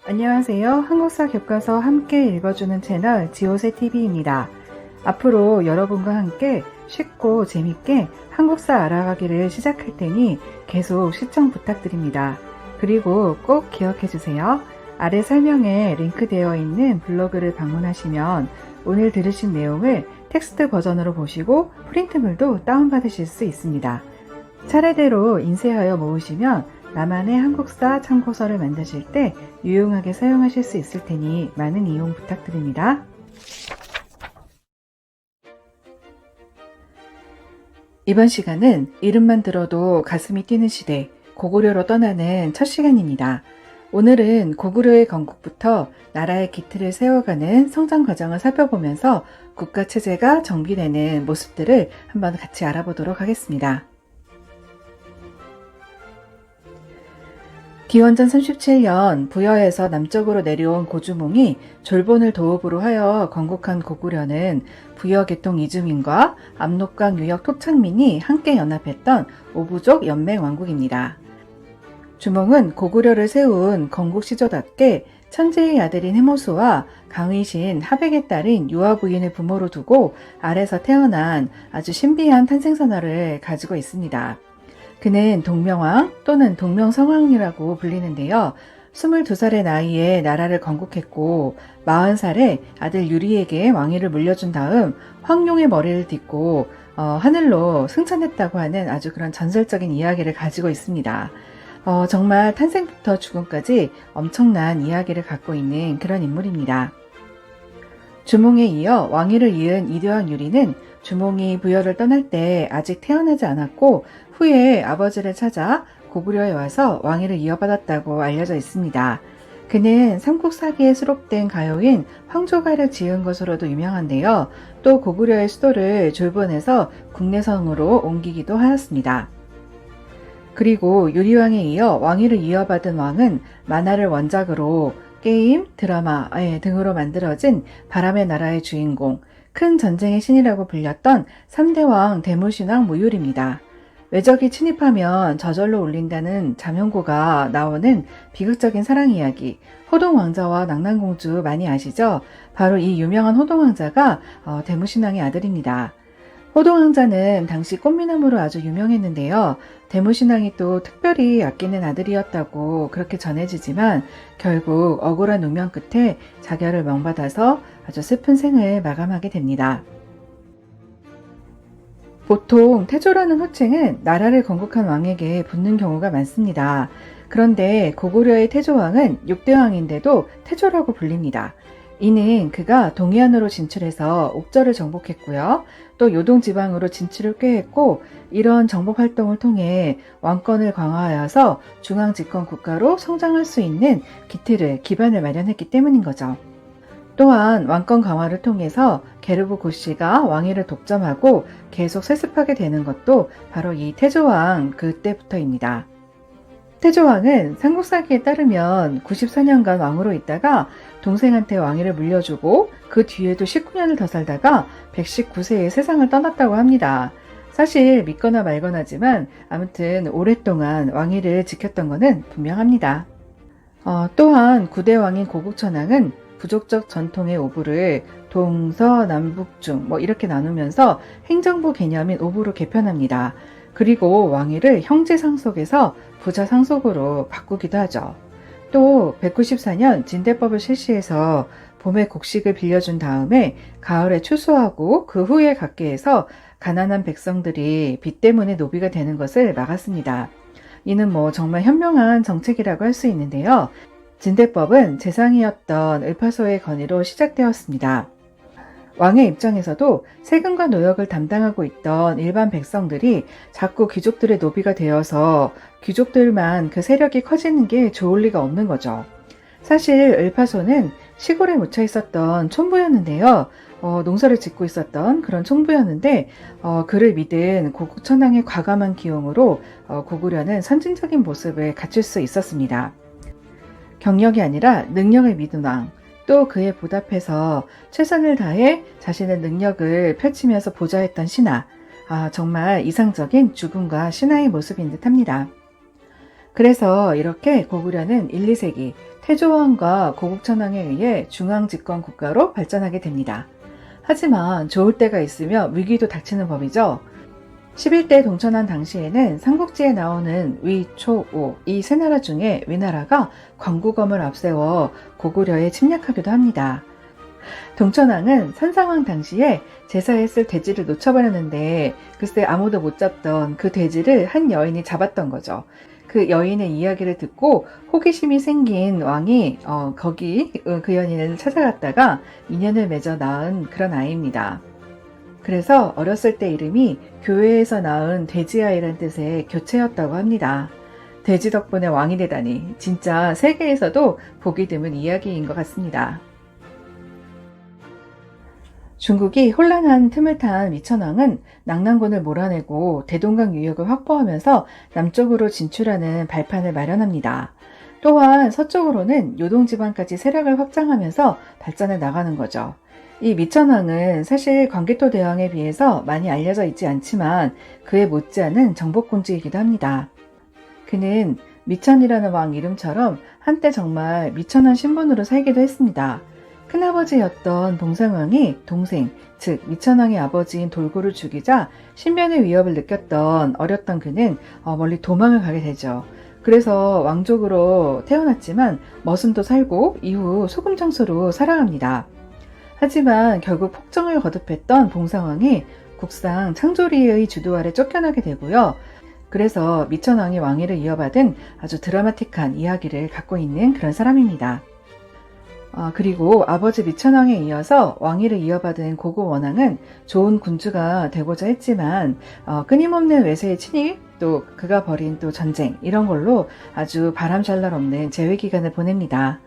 안녕하세요. 한국사 교과서 함께 읽어주는 채널 지오세TV입니다. 앞으로 여러분과 함께 쉽고 재밌게 한국사 알아가기를 시작할 테니 계속 시청 부탁드립니다. 그리고 꼭 기억해주세요. 아래 설명에 링크되어 있는 블로그를 방문하시면 오늘 들으신 내용을 텍스트 버전으로 보시고 프린트물도 다운받으실 수 있습니다. 차례대로 인쇄하여 모으시면 나만의 한국사 참고서를 만드실 때 유용하게 사용하실 수 있을 테니 많은 이용 부탁드립니다. 이번 시간은 이름만 들어도 가슴이 뛰는 시대, 고구려로 떠나는 첫 시간입니다. 오늘은 고구려의 건국부터 나라의 기틀을 세워가는 성장 과정을 살펴보면서 국가 체제가 정비되는 모습들을 한번 같이 알아보도록 하겠습니다. 기원전 37년 부여에서 남쪽으로 내려온 고주몽이 졸본을 도읍으로 하여 건국한 고구려는 부여 계통 이주민과 압록강 유역 토착민이 함께 연합했던 오부족 연맹 왕국입니다. 주몽은 고구려를 세운 건국 시조답게 천재의 아들인 해모수와 강의신 하백의 딸인 유아 부인을 부모로 두고 아래서 태어난 아주 신비한 탄생선화를 가지고 있습니다. 그는 동명왕 또는 동명성왕이라고 불리는데요. 22살의 나이에 나라를 건국했고 40살에 아들 유리에게 왕위를 물려준 다음 황룡의 머리를 딛고 하늘로 승천했다고 하는 아주 그런 전설적인 이야기를 가지고 있습니다. 정말 탄생부터 죽음까지 엄청난 이야기를 갖고 있는 그런 인물입니다. 주몽에 이어 왕위를 이은 이대왕 유리는 주몽이 부여를 떠날 때 아직 태어나지 않았고 후에 아버지를 찾아 고구려에 와서 왕위를 이어받았다고 알려져 있습니다. 그는 삼국사기에 수록된 가요인 황조가를 지은 것으로도 유명한데요. 또 고구려의 수도를 졸본에서 국내성으로 옮기기도 하였습니다. 그리고 유리왕에 이어 왕위를 이어받은 왕은 만화를 원작으로 게임, 드라마 등으로 만들어진 바람의 나라의 주인공, 큰 전쟁의 신이라고 불렸던 3대왕 대무신왕 무율입니다. 외적이 침입하면 저절로 울린다는 자명고가 나오는 비극적인 사랑 이야기, 호동왕자와 낙난공주 많이 아시죠? 바로 이 유명한 호동왕자가 대무신왕의 아들입니다. 호동왕자는 당시 꽃미남으로 아주 유명했는데요. 대무신왕이 또 특별히 아끼는 아들이었다고 그렇게 전해지지만 결국 억울한 운명 끝에 자결을 명받아서 아주 슬픈 생을 마감하게 됩니다. 보통 태조라는 호칭은 나라를 건국한 왕에게 붙는 경우가 많습니다. 그런데 고구려의 태조왕은 6대왕인데도 태조라고 불립니다. 이는 그가 동해안으로 진출해서 옥저를 정복했고요. 또 요동지방으로 진출을 꾀했고 이런 정복 활동을 통해 왕권을 강화하여서 중앙집권 국가로 성장할 수 있는 기반을 마련했기 때문인 거죠. 또한 왕권 강화를 통해서 게르부 고씨가 왕위를 독점하고 계속 세습하게 되는 것도 바로 이 태조왕 그때부터입니다. 태조왕은 삼국사기에 따르면 94년간 왕으로 있다가 동생한테 왕위를 물려주고 그 뒤에도 19년을 더 살다가 119세에 세상을 떠났다고 합니다. 사실 믿거나 말거나지만 아무튼 오랫동안 왕위를 지켰던 것은 분명합니다. 또한 9대왕인 고국천왕은 부족적 전통의 오부를 동서남북중 이렇게 나누면서 행정부 개념인 오부로 개편합니다. 그리고 왕위를 형제 상속에서 부자 상속으로 바꾸기도 하죠. 또 194년 진대법을 실시해서 봄에 곡식을 빌려준 다음에 가을에 추수하고 그 후에 갖게 해서 가난한 백성들이 빚 때문에 노비가 되는 것을 막았습니다. 이는 정말 현명한 정책이라고 할 수 있는데요. 진대법은 재상이었던 을파소의 건의로 시작되었습니다. 왕의 입장에서도 세금과 노역을 담당하고 있던 일반 백성들이 자꾸 귀족들의 노비가 되어서 귀족들만 그 세력이 커지는 게 좋을 리가 없는 거죠. 사실 을파소는 시골에 묻혀 있었던 촌부였는데요. 농사를 짓고 있었던 그런 촌부였는데 그를 믿은 고국천왕의 과감한 기용으로 고구려는 선진적인 모습을 갖출 수 있었습니다. 경력이 아니라 능력을 믿은 왕, 또 그에 보답해서 최선을 다해 자신의 능력을 펼치면서 보좌했던 신하, 정말 이상적인 죽음과 신하의 모습인 듯합니다. 그래서 이렇게 고구려는 1, 2세기 태조왕과 고국천왕에 의해 중앙집권 국가로 발전하게 됩니다. 하지만 좋을 때가 있으며 위기도 닥치는 법이죠. 11대 동천왕 당시에는 삼국지에 나오는 위, 초, 오 이 세 나라 중에 위나라가 광구검을 앞세워 고구려에 침략하기도 합니다. 동천왕은 선상왕 당시에 제사에 쓸 돼지를 놓쳐버렸는데 글쎄 아무도 못 잡던 그 돼지를 한 여인이 잡았던 거죠. 그 여인의 이야기를 듣고 호기심이 생긴 왕이 그 여인을 찾아갔다가 인연을 맺어 낳은 그런 아이입니다. 그래서 어렸을 때 이름이 교회에서 낳은 돼지아이란 뜻의 교체였다고 합니다. 돼지 덕분에 왕이 되다니 진짜 세계에서도 보기 드문 이야기인 것 같습니다. 중국이 혼란한 틈을 탄 위천왕은 낙난군을 몰아내고 대동강 유역을 확보하면서 남쪽으로 진출하는 발판을 마련합니다. 또한 서쪽으로는 요동지방까지 세력을 확장하면서 발전해 나가는 거죠. 이 미천왕은 사실 광개토 대왕에 비해서 많이 알려져 있지 않지만 그에 못지않은 정복군주이기도 합니다. 그는 미천이라는 왕 이름처럼 한때 정말 미천한 신분으로 살기도 했습니다. 큰아버지였던 동상왕이 동생, 즉 미천왕의 아버지인 돌고를 죽이자 신변의 위협을 느꼈던 어렸던 그는 멀리 도망을 가게 되죠. 그래서 왕족으로 태어났지만 머슴도 살고 이후 소금장소로 살아갑니다. 하지만 결국 폭정을 거듭했던 동상왕이 국상 창조리의 주도 아래 쫓겨나게 되고요. 그래서 미천왕이 왕위를 이어받은 아주 드라마틱한 이야기를 갖고 있는 그런 사람입니다. 그리고 아버지 미천왕에 이어서 왕위를 이어받은 고구원왕은 좋은 군주가 되고자 했지만 끊임없는 외세의 침입, 또 그가 벌인 또 전쟁 이런 걸로 아주 바람잘날 없는 재회기간을 보냅니다.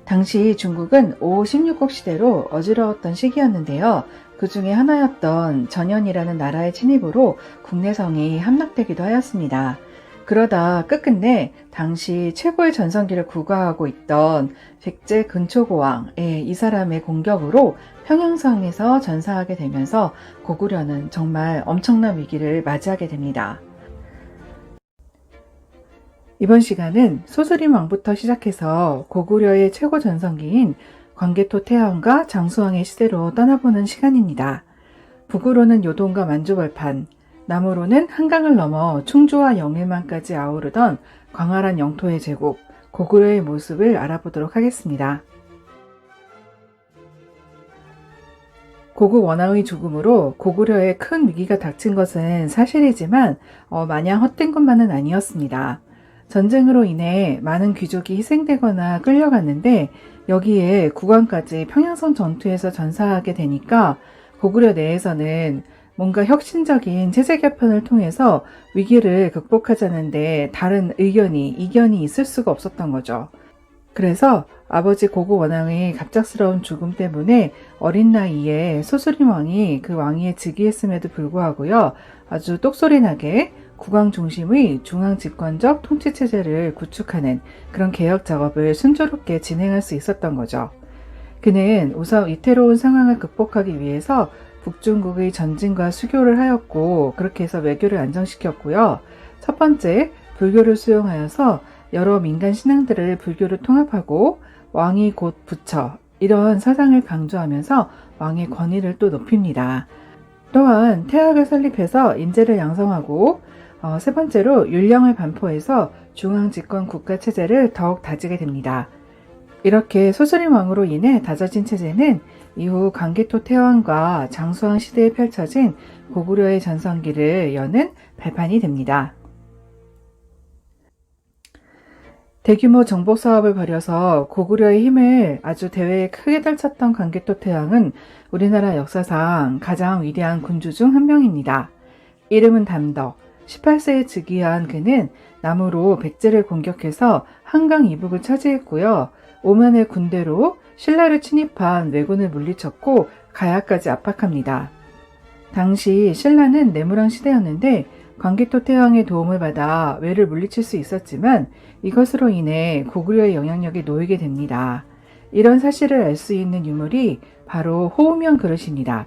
당시 중국은 5, 16국 시대로 어지러웠던 시기였는데요. 그 중에 하나였던 전현이라는 나라의 침입으로 국내성이 함락되기도 하였습니다. 그러다 끝끝내 당시 최고의 전성기를 구가하고 있던 백제 근초고왕, 이 사람의 공격으로 평양성에서 전사하게 되면서 고구려는 정말 엄청난 위기를 맞이하게 됩니다. 이번 시간은 소수림 왕부터 시작해서 고구려의 최고 전성기인 광개토 태왕과 장수왕의 시대로 떠나보는 시간입니다. 북으로는 요동과 만주벌판, 남으로는 한강을 넘어 충주와 영일만까지 아우르던 광활한 영토의 제국, 고구려의 모습을 알아보도록 하겠습니다. 고국 원왕의 죽음으로 고구려에 큰 위기가 닥친 것은 사실이지만 마냥 헛된 것만은 아니었습니다. 전쟁으로 인해 많은 귀족이 희생되거나 끌려갔는데 여기에 국왕까지 평양성 전투에서 전사하게 되니까 고구려 내에서는 뭔가 혁신적인 체제 개편을 통해서 위기를 극복하자는데 다른 이견이 있을 수가 없었던 거죠. 그래서 아버지 고구 원왕의 갑작스러운 죽음 때문에 어린 나이에 소수림 왕이 그 왕위에 즉위했음에도 불구하고요. 아주 똑소리나게 국왕 중심의 중앙 집권적 통치 체제를 구축하는 그런 개혁 작업을 순조롭게 진행할 수 있었던 거죠. 그는 우선 위태로운 상황을 극복하기 위해서 북중국의 전진과 수교를 하였고 그렇게 해서 외교를 안정시켰고요. 첫 번째, 불교를 수용하여서 여러 민간 신앙들을 불교로 통합하고 왕이 곧 부처 이런 사상을 강조하면서 왕의 권위를 또 높입니다. 또한 태학을 설립해서 인재를 양성하고 세 번째로 율령을 반포해서 중앙집권 국가체제를 더욱 다지게 됩니다. 이렇게 소수림 왕으로 인해 다져진 체제는 이후 광개토 태왕과 장수왕 시대에 펼쳐진 고구려의 전성기를 여는 발판이 됩니다. 대규모 정복 사업을 벌여서 고구려의 힘을 아주 대회에 크게 떨쳤던 광개토 태왕은 우리나라 역사상 가장 위대한 군주 중 한 명입니다. 이름은 담덕. 18세에 즉위한 그는 남으로 백제를 공격해서 한강 이북을 차지했고요. 오만의 군대로 신라를 침입한 왜군을 물리쳤고 가야까지 압박합니다. 당시 신라는 내무랑 시대였는데 광개토 태왕의 도움을 받아 왜를 물리칠 수 있었지만 이것으로 인해 고구려의 영향력이 놓이게 됩니다. 이런 사실을 알 수 있는 유물이 바로 호우면 그릇입니다.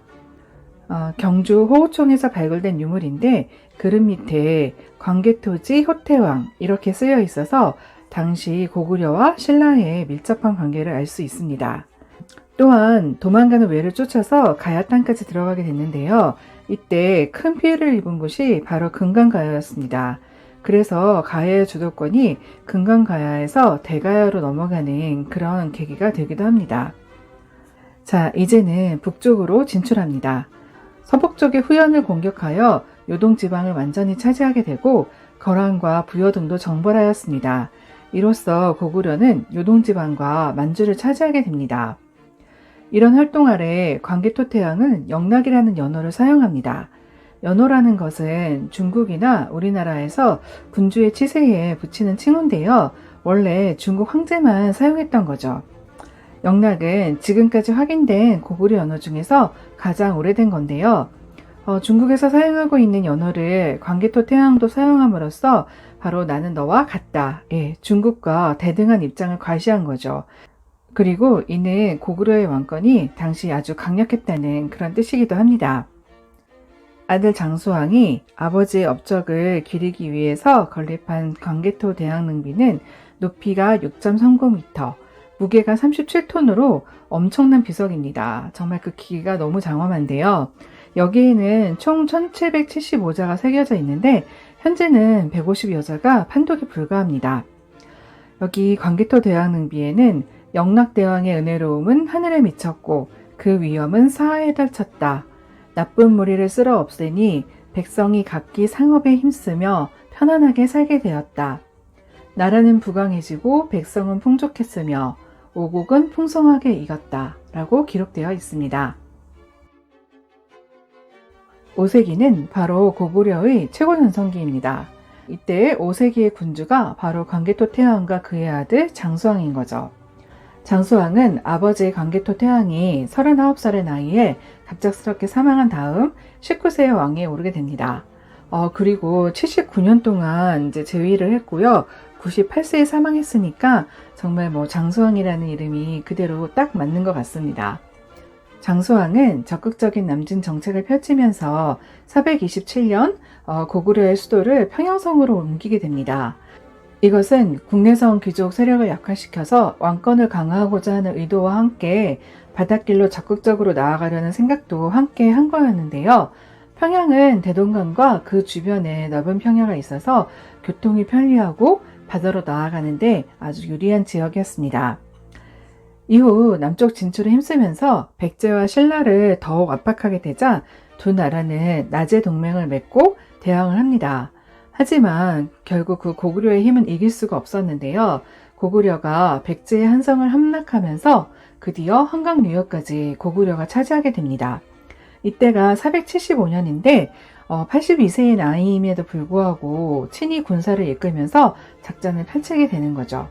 경주 호호총에서 발굴된 유물인데 그릇 밑에 광개토지 효태왕 이렇게 쓰여 있어서 당시 고구려와 신라의 밀접한 관계를 알 수 있습니다. 또한 도망가는 외를 쫓아서 가야 땅까지 들어가게 됐는데요. 이때 큰 피해를 입은 곳이 바로 금강가야였습니다. 그래서 가야의 주도권이 금강가야에서 대가야로 넘어가는 그런 계기가 되기도 합니다. 자, 이제는 북쪽으로 진출합니다. 서북쪽의 후현을 공격하여 요동지방을 완전히 차지하게 되고 거란과 부여 등도 정벌하였습니다. 이로써 고구려는 요동지방과 만주를 차지하게 됩니다. 이런 활동 아래 광개토태왕은 영락이라는 연호를 사용합니다. 연호라는 것은 중국이나 우리나라에서 군주의 치세에 붙이는 칭호인데요. 원래 중국 황제만 사용했던 거죠. 영락은 지금까지 확인된 고구려 연호 중에서 가장 오래된 건데요. 중국에서 사용하고 있는 연호를 광개토태왕도 사용함으로써 바로 나는 너와 같다. 예, 중국과 대등한 입장을 과시한 거죠. 그리고 이는 고구려의 왕권이 당시 아주 강력했다는 그런 뜻이기도 합니다. 아들 장수왕이 아버지의 업적을 기리기 위해서 건립한 광개토 대왕릉비는 높이가 6.39m, 무게가 37톤으로 엄청난 비석입니다. 정말 그 기기가 너무 장엄한데요. 여기에는 총 1775자가 새겨져 있는데 현재는 150여자가 판독이 불가합니다. 여기 광개토 대왕릉비에는 영락대왕의 은혜로움은 하늘에 미쳤고 그 위엄은 사하에 펼쳤다. 나쁜 무리를 쓸어 없애니 백성이 각기 상업에 힘쓰며 편안하게 살게 되었다. 나라는 부강해지고 백성은 풍족했으며 오국은 풍성하게 이겼다. 라고 기록되어 있습니다. 오세기는 바로 고구려의 최고 전성기입니다. 이때 오세기의 군주가 바로 광개토태왕과 그의 아들 장수왕인 거죠. 장수왕은 아버지 광개토태왕이 39살의 나이에 갑작스럽게 사망한 다음 19세의 왕위에 오르게 됩니다. 그리고 79년 동안 이제 재위를 했고요. 98세에 사망했으니까 정말 장수왕이라는 이름이 그대로 딱 맞는 것 같습니다. 장수왕은 적극적인 남진 정책을 펼치면서 427년 고구려의 수도를 평양성으로 옮기게 됩니다. 이것은 국내성 귀족 세력을 약화시켜서 왕권을 강화하고자 하는 의도와 함께 바닷길로 적극적으로 나아가려는 생각도 함께 한 거였는데요. 평양은 대동강과 그 주변에 넓은 평야가 있어서 교통이 편리하고 바다로 나아가는데 아주 유리한 지역이었습니다. 이후 남쪽 진출에 힘쓰면서 백제와 신라를 더욱 압박하게 되자 두 나라는 낮에 동맹을 맺고 대항을 합니다. 하지만 결국 그 고구려의 힘은 이길 수가 없었는데요. 고구려가 백제의 한성을 함락하면서 드디어 한강 유역까지 고구려가 차지하게 됩니다. 이때가 475년인데 82세의 나이임에도 불구하고 친히 군사를 이끌면서 작전을 펼치게 되는 거죠.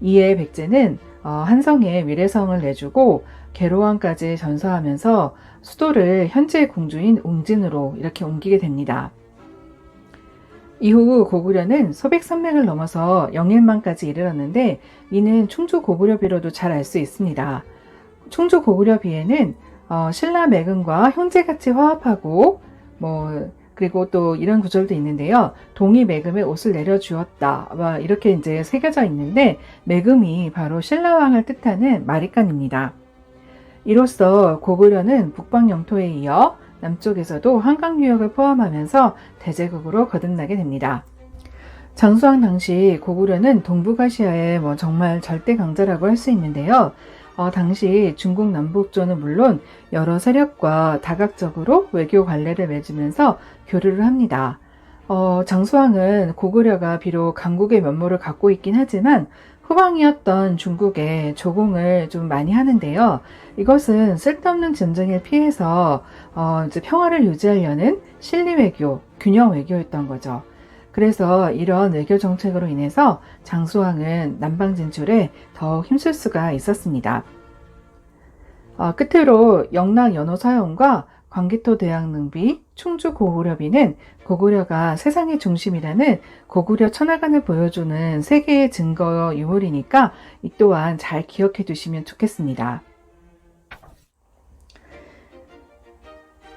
이에 백제는 한성에 위례성을 내주고 계로왕까지 전서하면서 수도를 현재의 궁주인 웅진으로 이렇게 옮기게 됩니다. 이후 고구려는 소백산맥을 넘어서 영일만까지 이르렀는데 이는 충주 고구려비로도 잘 알 수 있습니다. 충주 고구려비에는 신라 매금과 형제같이 화합하고 그리고 또 이런 구절도 있는데요. 동이 매금에 옷을 내려주었다. 이렇게 이제 새겨져 있는데 매금이 바로 신라왕을 뜻하는 마리간입니다. 이로써 고구려는 북방 영토에 이어 남쪽에서도 한강 유역을 포함하면서 대제국으로 거듭나게 됩니다. 장수왕 당시 고구려는 동북아시아의 정말 절대 강자라고 할 수 있는데요. 당시 중국 남북조는 물론 여러 세력과 다각적으로 외교 관례를 맺으면서 교류를 합니다. 장수왕은 고구려가 비록 강국의 면모를 갖고 있긴 하지만 후방이었던 중국에 조공을 좀 많이 하는데요. 이것은 쓸데없는 전쟁을 피해서 이제 평화를 유지하려는 실리외교, 균형 외교였던 거죠. 그래서 이런 외교 정책으로 인해서 장수왕은 남방 진출에 더욱 힘쓸 수가 있었습니다. 끝으로 영락 연호 사용과 광개토 대왕릉비, 충주 고구려비는 고구려가 세상의 중심이라는 고구려 천하관을 보여주는 세계의 증거 유물이니까 이 또한 잘 기억해 두시면 좋겠습니다.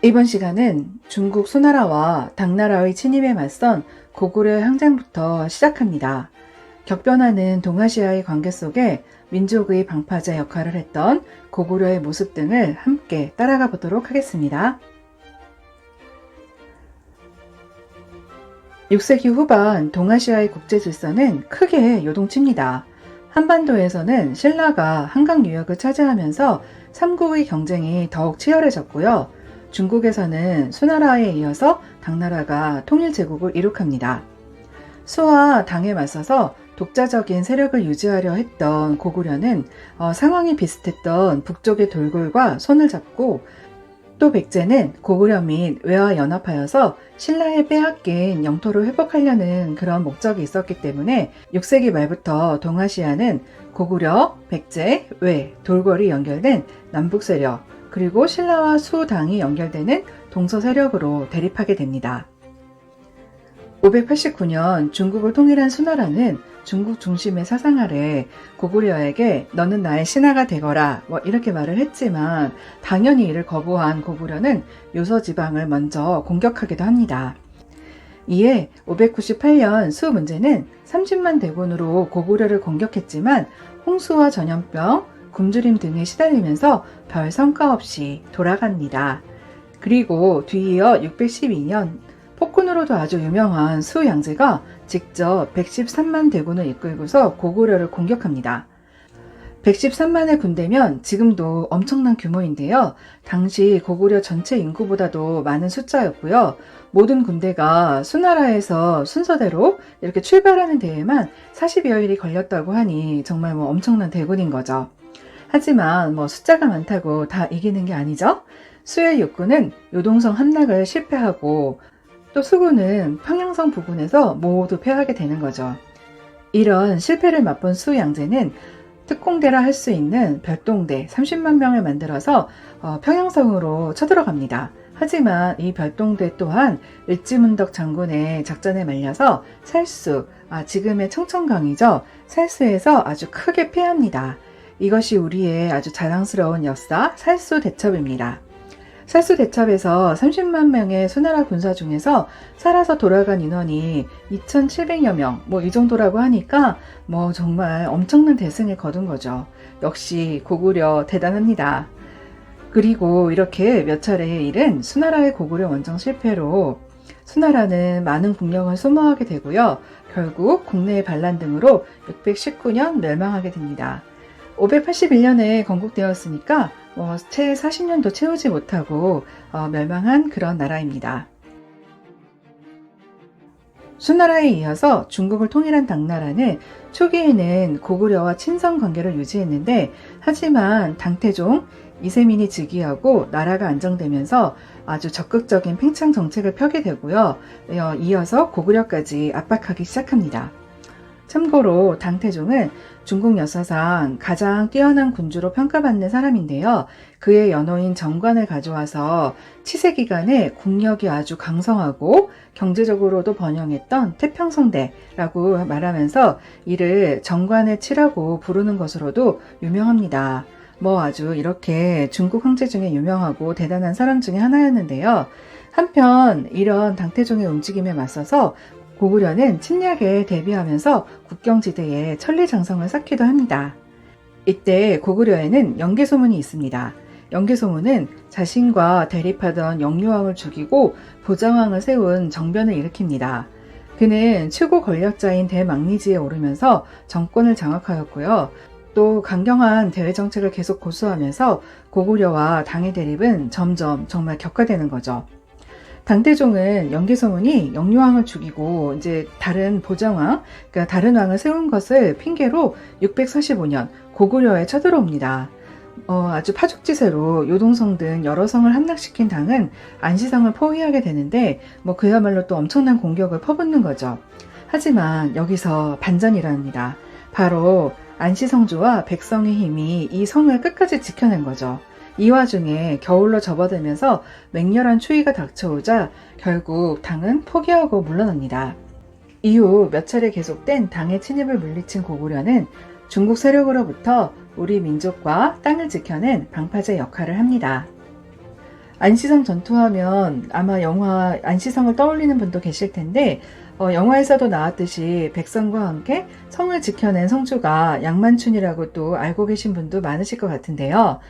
이번 시간은 중국 수나라와 당나라의 침입에 맞선 고구려 항쟁부터 시작합니다. 격변하는 동아시아의 관계 속에 민족의 방파제 역할을 했던 고구려의 모습 등을 함께 따라가 보도록 하겠습니다. 6세기 후반 동아시아의 국제 질서는 크게 요동칩니다. 한반도에서는 신라가 한강 유역을 차지하면서 삼국의 경쟁이 더욱 치열해졌고요. 중국에서는 수나라에 이어서 당나라가 통일 제국을 이룩합니다. 수와 당에 맞서서 독자적인 세력을 유지하려 했던 고구려는 상황이 비슷했던 북쪽의 돌골과 손을 잡고, 또 백제는 고구려 및 외와 연합하여서 신라에 빼앗긴 영토를 회복하려는 그런 목적이 있었기 때문에 6세기 말부터 동아시아는 고구려, 백제, 외, 돌궐이 연결된 남북 세력, 그리고 신라와 수당이 연결되는 동서 세력으로 대립하게 됩니다. 589년 중국을 통일한 수나라는 중국 중심의 사상 아래 고구려에게 너는 나의 신하가 되거라 이렇게 말을 했지만, 당연히 이를 거부한 고구려는 요서 지방을 먼저 공격하기도 합니다. 이에 598년 수 문제는 30만 대군으로 고구려를 공격했지만 홍수와 전염병, 굶주림 등에 시달리면서 별 성과 없이 돌아갑니다. 그리고 뒤이어 612년 폭군으로도 아주 유명한 수 양제가 직접 113만 대군을 이끌고서 고구려를 공격합니다. 113만의 군대면 지금도 엄청난 규모인데요. 당시 고구려 전체 인구보다도 많은 숫자였고요. 모든 군대가 수나라에서 순서대로 이렇게 출발하는 데에만 40여일이 걸렸다고 하니 정말 엄청난 대군인 거죠. 하지만 숫자가 많다고 다 이기는 게 아니죠. 수의 육군은 요동성 함락을 실패하고, 또 수군은 평양성 부근에서 모두 패하게 되는 거죠. 이런 실패를 맛본 수 양제는 특공대라 할 수 있는 별동대 30만 명을 만들어서 평양성으로 쳐들어갑니다. 하지만 이 별동대 또한 을지문덕 장군의 작전에 말려서 살수, 지금의 청천강이죠. 살수에서 아주 크게 패합니다. 이것이 우리의 아주 자랑스러운 역사 살수 대첩입니다. 살수 대첩에서 30만 명의 수나라 군사 중에서 살아서 돌아간 인원이 2,700여 명, 이 정도라고 하니까 정말 엄청난 대승을 거둔 거죠. 역시 고구려 대단합니다. 그리고 이렇게 몇 차례의 일은 수나라의 고구려 원정 실패로 수나라는 많은 국력을 소모하게 되고요. 결국 국내의 반란 등으로 619년 멸망하게 됩니다. 581년에 건국되었으니까 채 40년도 채우지 못하고 멸망한 그런 나라입니다. 수나라에 이어서 중국을 통일한 당나라는 초기에는 고구려와 친선 관계를 유지했는데, 하지만 당태종, 이세민이 즉위하고 나라가 안정되면서 아주 적극적인 팽창 정책을 펴게 되고요. 이어서 고구려까지 압박하기 시작합니다. 참고로 당태종은 중국 역사상 가장 뛰어난 군주로 평가받는 사람인데요. 그의 연호인 정관을 가져와서 치세 기간에 국력이 아주 강성하고 경제적으로도 번영했던 태평성대라고 말하면서 이를 정관의 치라고 부르는 것으로도 유명합니다. 아주 이렇게 중국 황제 중에 유명하고 대단한 사람 중에 하나였는데요. 한편 이런 당태종의 움직임에 맞서서 고구려는 침략에 대비하면서 국경지대에 천리장성을 쌓기도 합니다. 이때 고구려에는 영계소문이 있습니다. 영계소문은 자신과 대립하던 영유왕을 죽이고 보장왕을 세운 정변을 일으킵니다. 그는 최고 권력자인 대망리지에 오르면서 정권을 장악하였고요. 또 강경한 대외정책을 계속 고수하면서 고구려와 당의 대립은 점점 정말 격화되는 거죠. 당태종은 영계소문이 영유왕을 죽이고 이제 다른 보장왕, 그러니까 다른 왕을 세운 것을 핑계로 645년 고구려에 쳐들어옵니다. 아주 파죽지세로 요동성 등 여러 성을 함락시킨 당은 안시성을 포위하게 되는데 그야말로 또 엄청난 공격을 퍼붓는 거죠. 하지만 여기서 반전이 일어납니다. 바로 안시성주와 백성의 힘이 이 성을 끝까지 지켜낸 거죠. 이 와중에 겨울로 접어들면서 맹렬한 추위가 닥쳐오자 결국 당은 포기하고 물러납니다. 이후 몇 차례 계속된 당의 침입을 물리친 고구려는 중국 세력으로부터 우리 민족과 땅을 지켜낸 방파제 역할을 합니다. 안시성 전투하면 아마 영화 안시성을 떠올리는 분도 계실 텐데, 영화에서도 나왔듯이 백성과 함께 성을 지켜낸 성주가 양만춘이라고 또 알고 계신 분도 많으실 것 같은데요.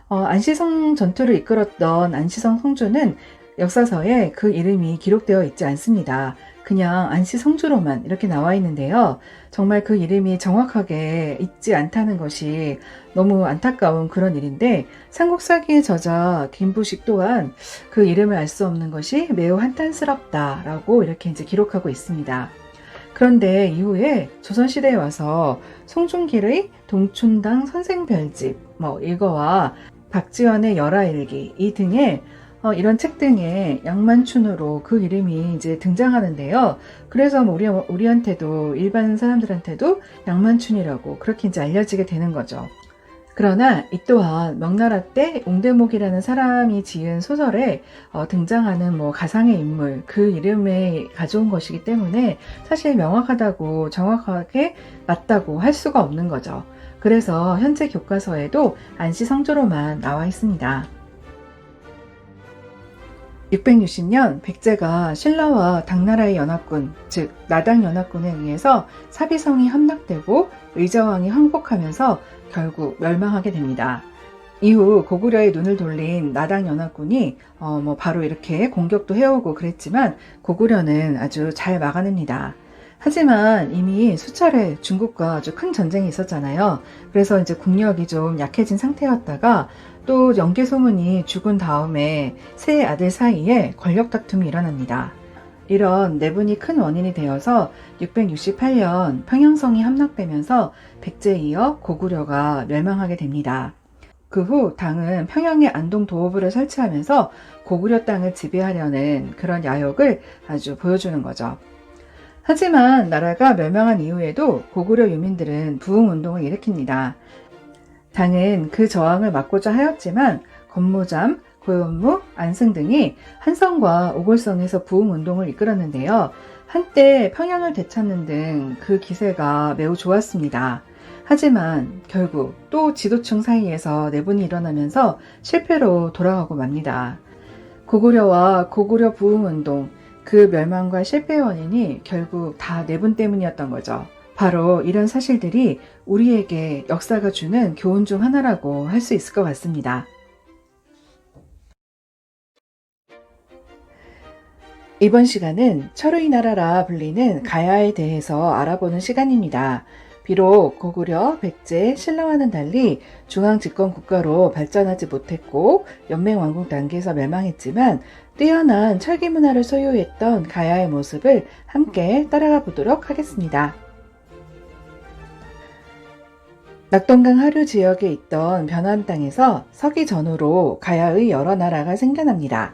안시성 전투를 이끌었던 안시성 성주는 역사서에 그 이름이 기록되어 있지 않습니다. 그냥 안시성주로만 이렇게 나와 있는데요. 정말 그 이름이 정확하게 있지 않다는 것이 너무 안타까운 그런 일인데, 삼국사기의 저자 김부식 또한 그 이름을 알 수 없는 것이 매우 한탄스럽다라고 이렇게 이제 기록하고 있습니다. 그런데 이후에 조선시대에 와서 송중길의 동춘당 선생별집 이거와 박지원의 열하일기 이 등의 이런 책 등에 양만춘으로 그 이름이 이제 등장하는데요. 그래서 우리한테도 일반 사람들한테도 양만춘이라고 그렇게 이제 알려지게 되는 거죠. 그러나 이 또한 명나라 때 옹대목이라는 사람이 지은 소설에 등장하는 가상의 인물 그 이름에 가져온 것이기 때문에 사실 명확하다고 정확하게 맞다고 할 수가 없는 거죠. 그래서 현재 교과서에도 안시성조로만 나와 있습니다. 660년 백제가 신라와 당나라의 연합군, 즉 나당연합군에 의해서 사비성이 함락되고 의자왕이 항복하면서 결국 멸망하게 됩니다. 이후 고구려의 눈을 돌린 나당연합군이 바로 이렇게 공격도 해오고 그랬지만 고구려는 아주 잘 막아냅니다. 하지만 이미 수차례 중국과 아주 큰 전쟁이 있었잖아요. 그래서 이제 국력이 좀 약해진 상태였다가 또 영계소문이 죽은 다음에 세 아들 사이에 권력 다툼이 일어납니다. 이런 내분이 큰 원인이 되어서 668년 평양성이 함락되면서 백제에 이어 고구려가 멸망하게 됩니다. 그 후 당은 평양에 안동 도호부를 설치하면서 고구려 땅을 지배하려는 그런 야욕을 아주 보여주는 거죠. 하지만 나라가 멸망한 이후에도 고구려 유민들은 부흥운동을 일으킵니다. 당은 그 저항을 막고자 하였지만 건모잠, 고현무, 안승 등이 한성과 오골성에서 부흥운동을 이끌었는데요. 한때 평양을 되찾는 등 그 기세가 매우 좋았습니다. 하지만 결국 또 지도층 사이에서 내분이 일어나면서 실패로 돌아가고 맙니다. 고구려와 고구려 부흥운동, 그 멸망과 실패의 원인이 결국 다 내분 때문이었던 거죠. 바로 이런 사실들이 우리에게 역사가 주는 교훈 중 하나라고 할 수 있을 것 같습니다. 이번 시간은 철의 나라라 불리는 가야에 대해서 알아보는 시간입니다. 비록 고구려, 백제, 신라와는 달리 중앙집권 국가로 발전하지 못했고 연맹왕국 단계에서 멸망했지만 뛰어난 철기 문화를 소유했던 가야의 모습을 함께 따라가 보도록 하겠습니다. 낙동강 하류 지역에 있던 변환 땅에서 서기 전후로 가야의 여러 나라가 생겨납니다.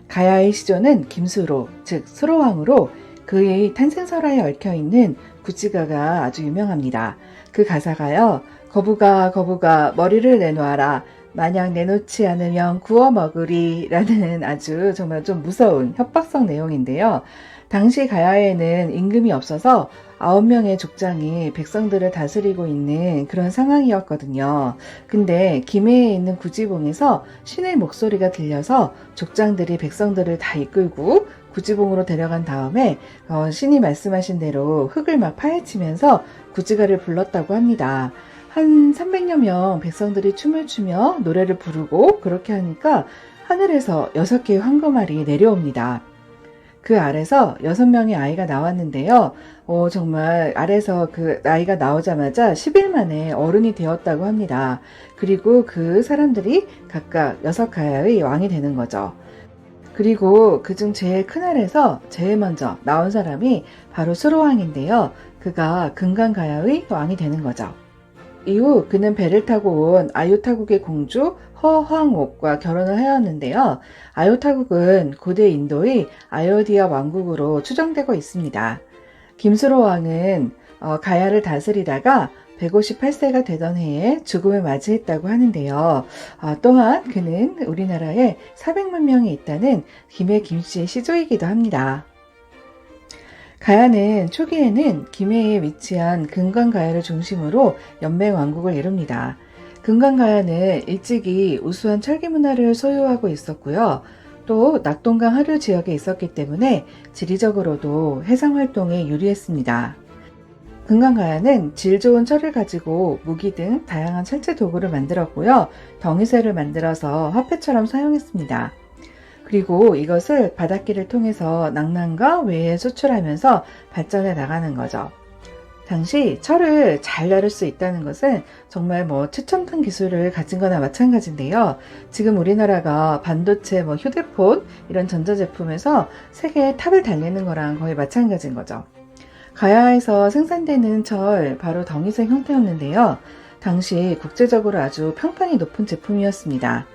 가야의 시조는 김수로, 즉 수로왕으로 그의 탄생설화에 얽혀있는 구지가가 아주 유명합니다. 그 가사가요. 거부가 거부가 머리를 내놓아라. 만약 내놓지 않으면 구워 먹으리 라는 아주 정말 좀 무서운 협박성 내용인데요. 당시 가야에는 임금이 없어서 9명의 족장이 백성들을 다스리고 있는 그런 상황이었거든요. 근데 김해에 있는 구지봉에서 신의 목소리가 들려서 족장들이 백성들을 다 이끌고 구지봉으로 데려간 다음에 신이 말씀하신 대로 흙을 막 파헤치면서 구지가를 불렀다고 합니다. 한 300여 명 백성들이 춤을 추며 노래를 부르고 그렇게 하니까 하늘에서 6개의 황금알이 내려옵니다. 그 알에서 6명의 아이가 나왔는데요. 정말 알에서 그 아이가 나오자마자 10일 만에 어른이 되었다고 합니다. 그리고 그 사람들이 각각 6가야의 왕이 되는 거죠. 그리고 그중 제일 큰 알에서 제일 먼저 나온 사람이 바로 수로왕인데요. 그가 금강가야의 왕이 되는 거죠. 이후 그는 배를 타고 온 아유타국의 공주 허황옥과 결혼을 하였는데요. 아유타국은 고대 인도의 아요디아 왕국으로 추정되고 있습니다. 김수로 왕은 가야를 다스리다가 158세가 되던 해에 죽음을 맞이했다고 하는데요. 또한 그는 우리나라에 400만 명이 있다는 김해 김씨의 시조이기도 합니다. 가야는 초기에는 김해에 위치한 금강가야를 중심으로 연맹왕국을 이룹니다. 금강가야는 일찍이 우수한 철기 문화를 소유하고 있었고요. 또 낙동강 하류 지역에 있었기 때문에 지리적으로도 해상 활동에 유리했습니다. 금강가야는 질 좋은 철을 가지고 무기 등 다양한 철제 도구를 만들었고요. 덩이쇠를 만들어서 화폐처럼 사용했습니다. 그리고 이것을 바닷길을 통해서 낙랑과 외에 수출하면서 발전해 나가는 거죠. 당시 철을 잘 다룰 수 있다는 것은 정말 최첨단 기술을 가진 거나 마찬가지인데요. 지금 우리나라가 반도체, 휴대폰 이런 전자제품에서 세계 탑을 달리는 거랑 거의 마찬가지인 거죠. 가야에서 생산되는 철, 바로 덩이쇠 형태였는데요. 당시 국제적으로 아주 평판이 높은 제품이었습니다.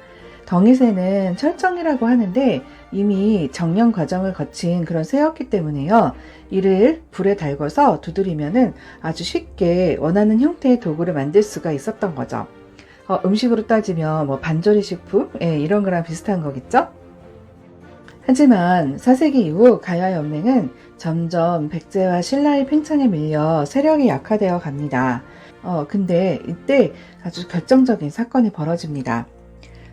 덩이쇠는 철정이라고 하는데 이미 정령 과정을 거친 그런 쇠였기 때문에요. 이를 불에 달궈서 두드리면은 아주 쉽게 원하는 형태의 도구를 만들 수가 있었던 거죠. 음식으로 따지면 반조리 식품 이런 거랑 비슷한 거겠죠? 하지만 4세기 이후 가야 연맹은 점점 백제와 신라의 팽창에 밀려 세력이 약화되어 갑니다. 근데 이때 아주 결정적인 사건이 벌어집니다.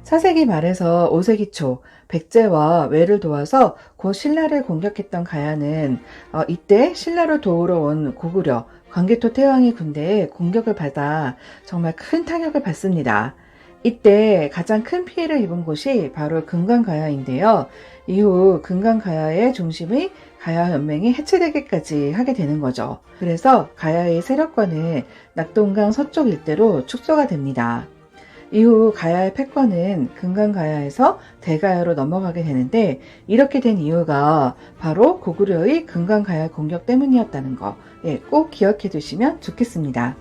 4세기 말에서 5세기 초 백제와 외를 도와서 곧 신라를 공격했던 가야는 이때 신라를 도우러 온 고구려 광개토 태왕의 군대에 공격을 받아 정말 큰 타격을 받습니다. 이때 가장 큰 피해를 입은 곳이 바로 금강가야인데요. 이후 금강가야의 중심의 가야연맹이 해체되기까지 하게 되는 거죠. 그래서 가야의 세력권은 낙동강 서쪽 일대로 축소가 됩니다. 이후 가야의 패권은 금강가야에서 대가야로 넘어가게 되는데 이렇게 된 이유가 바로 고구려의 금강가야 공격 때문이었다는 거 꼭 기억해 두시면 좋겠습니다.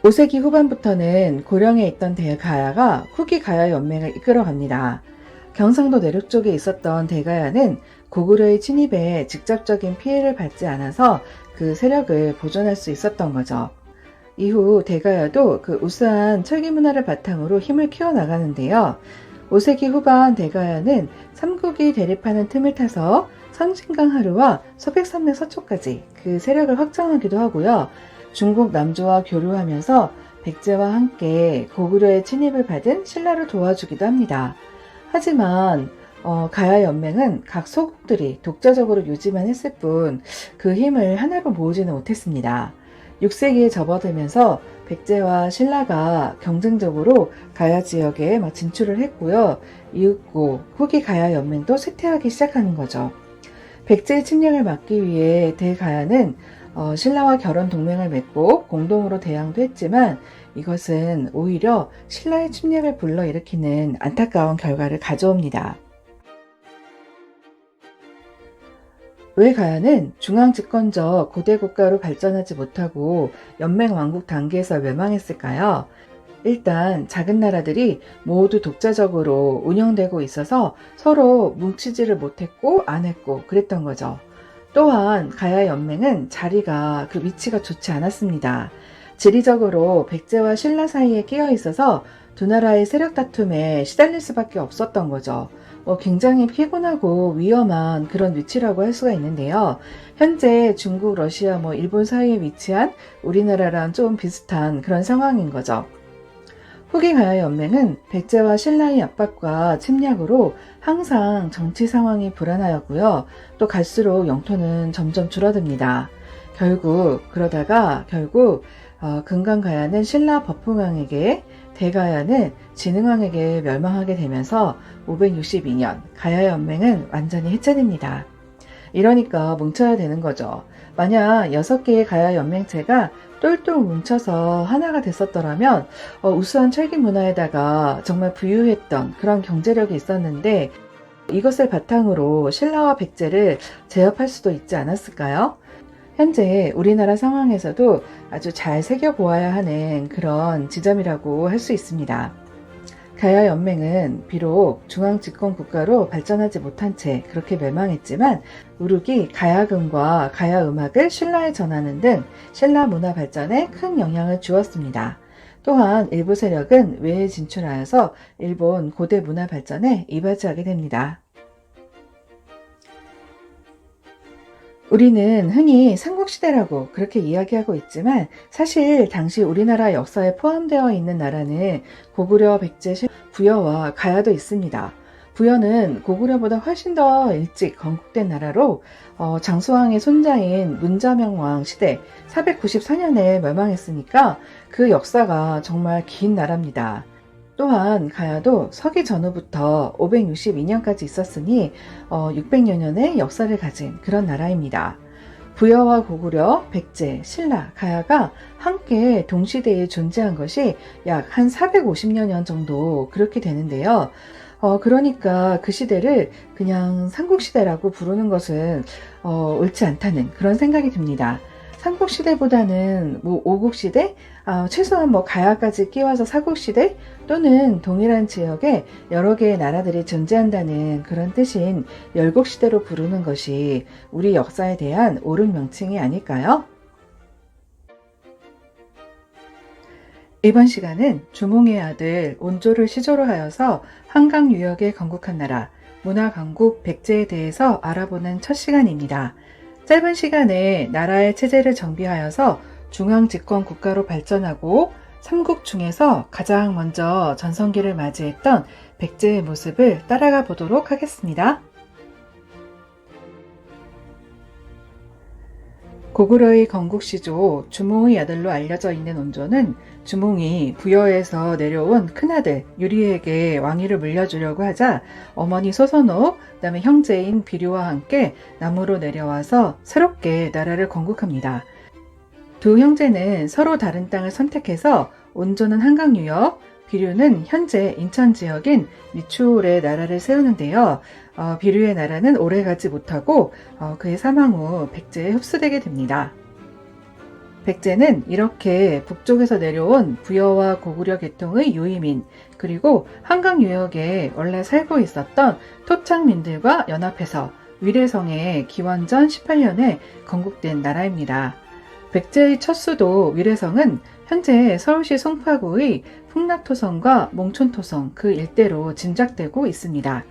5세기 후반부터는 고령에 있던 대가야가 후기 가야 연맹을 이끌어갑니다. 경상도 내륙 쪽에 있었던 대가야는 고구려의 침입에 직접적인 피해를 받지 않아서 그 세력을 보존할 수 있었던 거죠. 이후 대가야도 그 우수한 철기 문화를 바탕으로 힘을 키워나가는데요. 5세기 후반 대가야는 삼국이 대립하는 틈을 타서 섬진강 하류와 소백산맥 서초까지 그 세력을 확장하기도 하고요. 중국 남조와 교류하면서 백제와 함께 고구려의 침입을 받은 신라를 도와주기도 합니다. 하지만 가야 연맹은 각 소국들이 독자적으로 유지만 했을 뿐 그 힘을 하나로 모으지는 못했습니다. 6세기에 접어들면서 백제와 신라가 경쟁적으로 가야 지역에 진출을 했고요. 이윽고 후기 가야 연맹도 쇠퇴하기 시작하는 거죠. 백제의 침략을 막기 위해 대가야는 신라와 결혼 동맹을 맺고 공동으로 대항도 했지만 이것은 오히려 신라의 침략을 불러일으키는 안타까운 결과를 가져옵니다. 왜 가야는 중앙집권적 고대 국가로 발전하지 못하고 연맹 왕국 단계에서 멸망했을까요? 일단 작은 나라들이 모두 독자적으로 운영되고 있어서 서로 뭉치지를 못했고 안 했고 그랬던 거죠. 또한 가야 연맹은 자리가 그 위치가 좋지 않았습니다. 지리적으로 백제와 신라 사이에 끼어 있어서 두 나라의 세력 다툼에 시달릴 수밖에 없었던 거죠. 굉장히 피곤하고 위험한 그런 위치라고 할 수가 있는데요. 현재 중국, 러시아, 일본 사이에 위치한 우리나라랑 좀 비슷한 그런 상황인 거죠. 후기 가야 연맹은 백제와 신라의 압박과 침략으로 항상 정치 상황이 불안하였고요. 또 갈수록 영토는 점점 줄어듭니다. 그러다가 결국 금강가야는 신라 버풍왕에게, 대가야는 진흥왕에게 멸망하게 되면서 562년 가야 연맹은 완전히 해체됩니다. 이러니까 뭉쳐야 되는 거죠. 만약 6개의 가야 연맹체가 똘똘 뭉쳐서 하나가 됐었더라면 우수한 철기 문화에다가 정말 부유했던 그런 경제력이 있었는데 이것을 바탕으로 신라와 백제를 제압할 수도 있지 않았을까요? 현재 우리나라 상황에서도 아주 잘 새겨보아야 하는 그런 지점이라고 할 수 있습니다. 가야 연맹은 비록 중앙집권 국가로 발전하지 못한 채 그렇게 멸망했지만 우르기 가야금과 가야음악을 신라에 전하는 등 신라 문화 발전에 큰 영향을 주었습니다. 또한 일부 세력은 외에 진출하여서 일본 고대 문화 발전에 이바지하게 됩니다. 우리는 흔히 삼국시대라고 그렇게 이야기하고 있지만 사실 당시 우리나라 역사에 포함되어 있는 나라는 고구려, 백제, 부여와 가야도 있습니다. 부여는 고구려보다 훨씬 더 일찍 건국된 나라로 장수왕의 손자인 문자명왕 시대 494년에 멸망했으니까 그 역사가 정말 긴 나라입니다. 또한 가야도 서기 전후부터 562년까지 있었으니 600여 년의 역사를 가진 그런 나라입니다. 부여와 고구려, 백제, 신라, 가야가 함께 동시대에 존재한 것이 약 한 450여 년 정도 그렇게 되는데요. 그러니까 그 시대를 그냥 삼국시대라고 부르는 것은 옳지 않다는 그런 생각이 듭니다. 삼국시대보다는 뭐 오국시대, 최소한 뭐 가야까지 끼워서 사국시대 또는 동일한 지역에 여러 개의 나라들이 존재한다는 그런 뜻인 열국시대로 부르는 것이 우리 역사에 대한 옳은 명칭이 아닐까요? 이번 시간은 주몽의 아들 온조를 시조로 하여서 한강 유역에 건국한 나라 문화강국 백제에 대해서 알아보는 첫 시간입니다. 짧은 시간에 나라의 체제를 정비하여서 중앙집권 국가로 발전하고 삼국 중에서 가장 먼저 전성기를 맞이했던 백제의 모습을 따라가 보도록 하겠습니다. 고구려의 건국시조 주몽의 아들로 알려져 있는 온조는 주몽이 부여에서 내려온 큰아들 유리에게 왕위를 물려주려고 하자 어머니 소선호, 그다음에 형제인 비류와 함께 남으로 내려와서 새롭게 나라를 건국합니다. 두 형제는 서로 다른 땅을 선택해서 온조는 한강 유역, 비류는 현재 인천 지역인 미추홀에 나라를 세우는데요. 비류의 나라는 오래가지 못하고 그의 사망 후 백제에 흡수되게 됩니다. 백제는 이렇게 북쪽에서 내려온 부여와 고구려 계통의 유이민 그리고 한강 유역에 원래 살고 있었던 토착민들과 연합해서 위례성에 기원전 18년에 건국된 나라입니다. 백제의 첫 수도 위례성은 현재 서울시 송파구의 풍락토성과 몽촌토성 그 일대로 짐작되고 있습니다.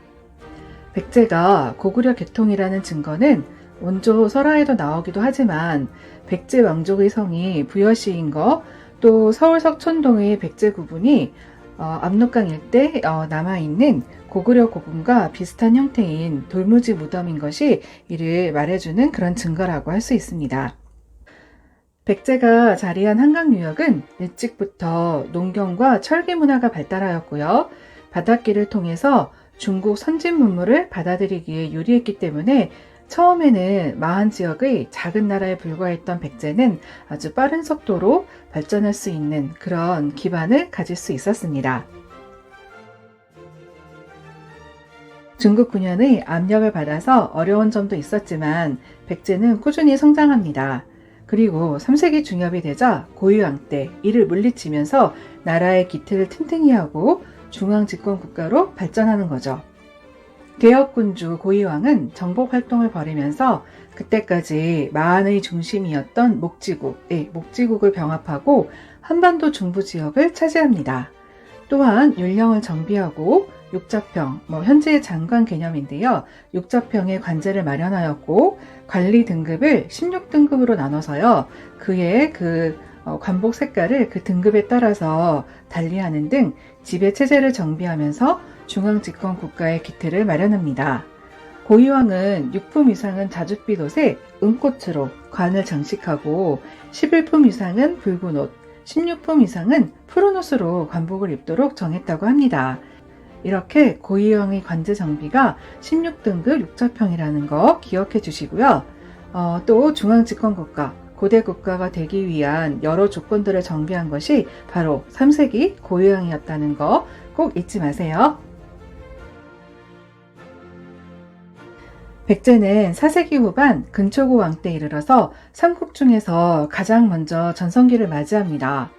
백제가 고구려 계통이라는 증거는 원조 설화에도 나오기도 하지만 백제 왕족의 성이 부여시인 거, 또 서울 석촌동의 백제 구분이 압록강 일대 남아있는 고구려 고분과 비슷한 형태인 돌무지 무덤인 것이 이를 말해주는 그런 증거라고 할 수 있습니다. 백제가 자리한 한강 유역은 일찍부터 농경과 철기 문화가 발달하였고요. 바닷길을 통해서 중국 선진 문물을 받아들이기에 유리했기 때문에 처음에는 마한 지역의 작은 나라에 불과했던 백제는 아주 빠른 속도로 발전할 수 있는 그런 기반을 가질 수 있었습니다. 중국 군현의 압력을 받아서 어려운 점도 있었지만 백제는 꾸준히 성장합니다. 그리고 3세기 중엽이 되자 고유왕 때 이를 물리치면서 나라의 기틀을 튼튼히 하고 중앙집권 국가로 발전하는 거죠. 개혁군주 고이왕은 정복 활동을 벌이면서 그때까지 마한의 중심이었던 목지국을 병합하고 한반도 중부 지역을 차지합니다. 또한 율령을 정비하고 육자평, 현재의 장관 개념인데요. 육자평에 관제를 마련하였고 관리 등급을 16등급으로 나눠서요. 그의 관복 색깔을 그 등급에 따라서 달리하는 등 지배 체제를 정비하면서 중앙집권 국가의 기틀을 마련합니다. 고이왕은 6품 이상은 자줏빛 옷에 은꽃으로 관을 장식하고 11품 이상은 붉은 옷, 16품 이상은 푸른 옷으로 관복을 입도록 정했다고 합니다. 이렇게 고이왕의 관제 정비가 16등급 육자평이라는 거 기억해 주시고요. 또 중앙집권 국가, 고대 국가가 되기 위한 여러 조건들을 정비한 것이 바로 3세기 고이왕이었다는 거 꼭 잊지 마세요. 백제는 4세기 후반 근초고 왕 때 이르러서 삼국 중에서 가장 먼저 전성기를 맞이합니다.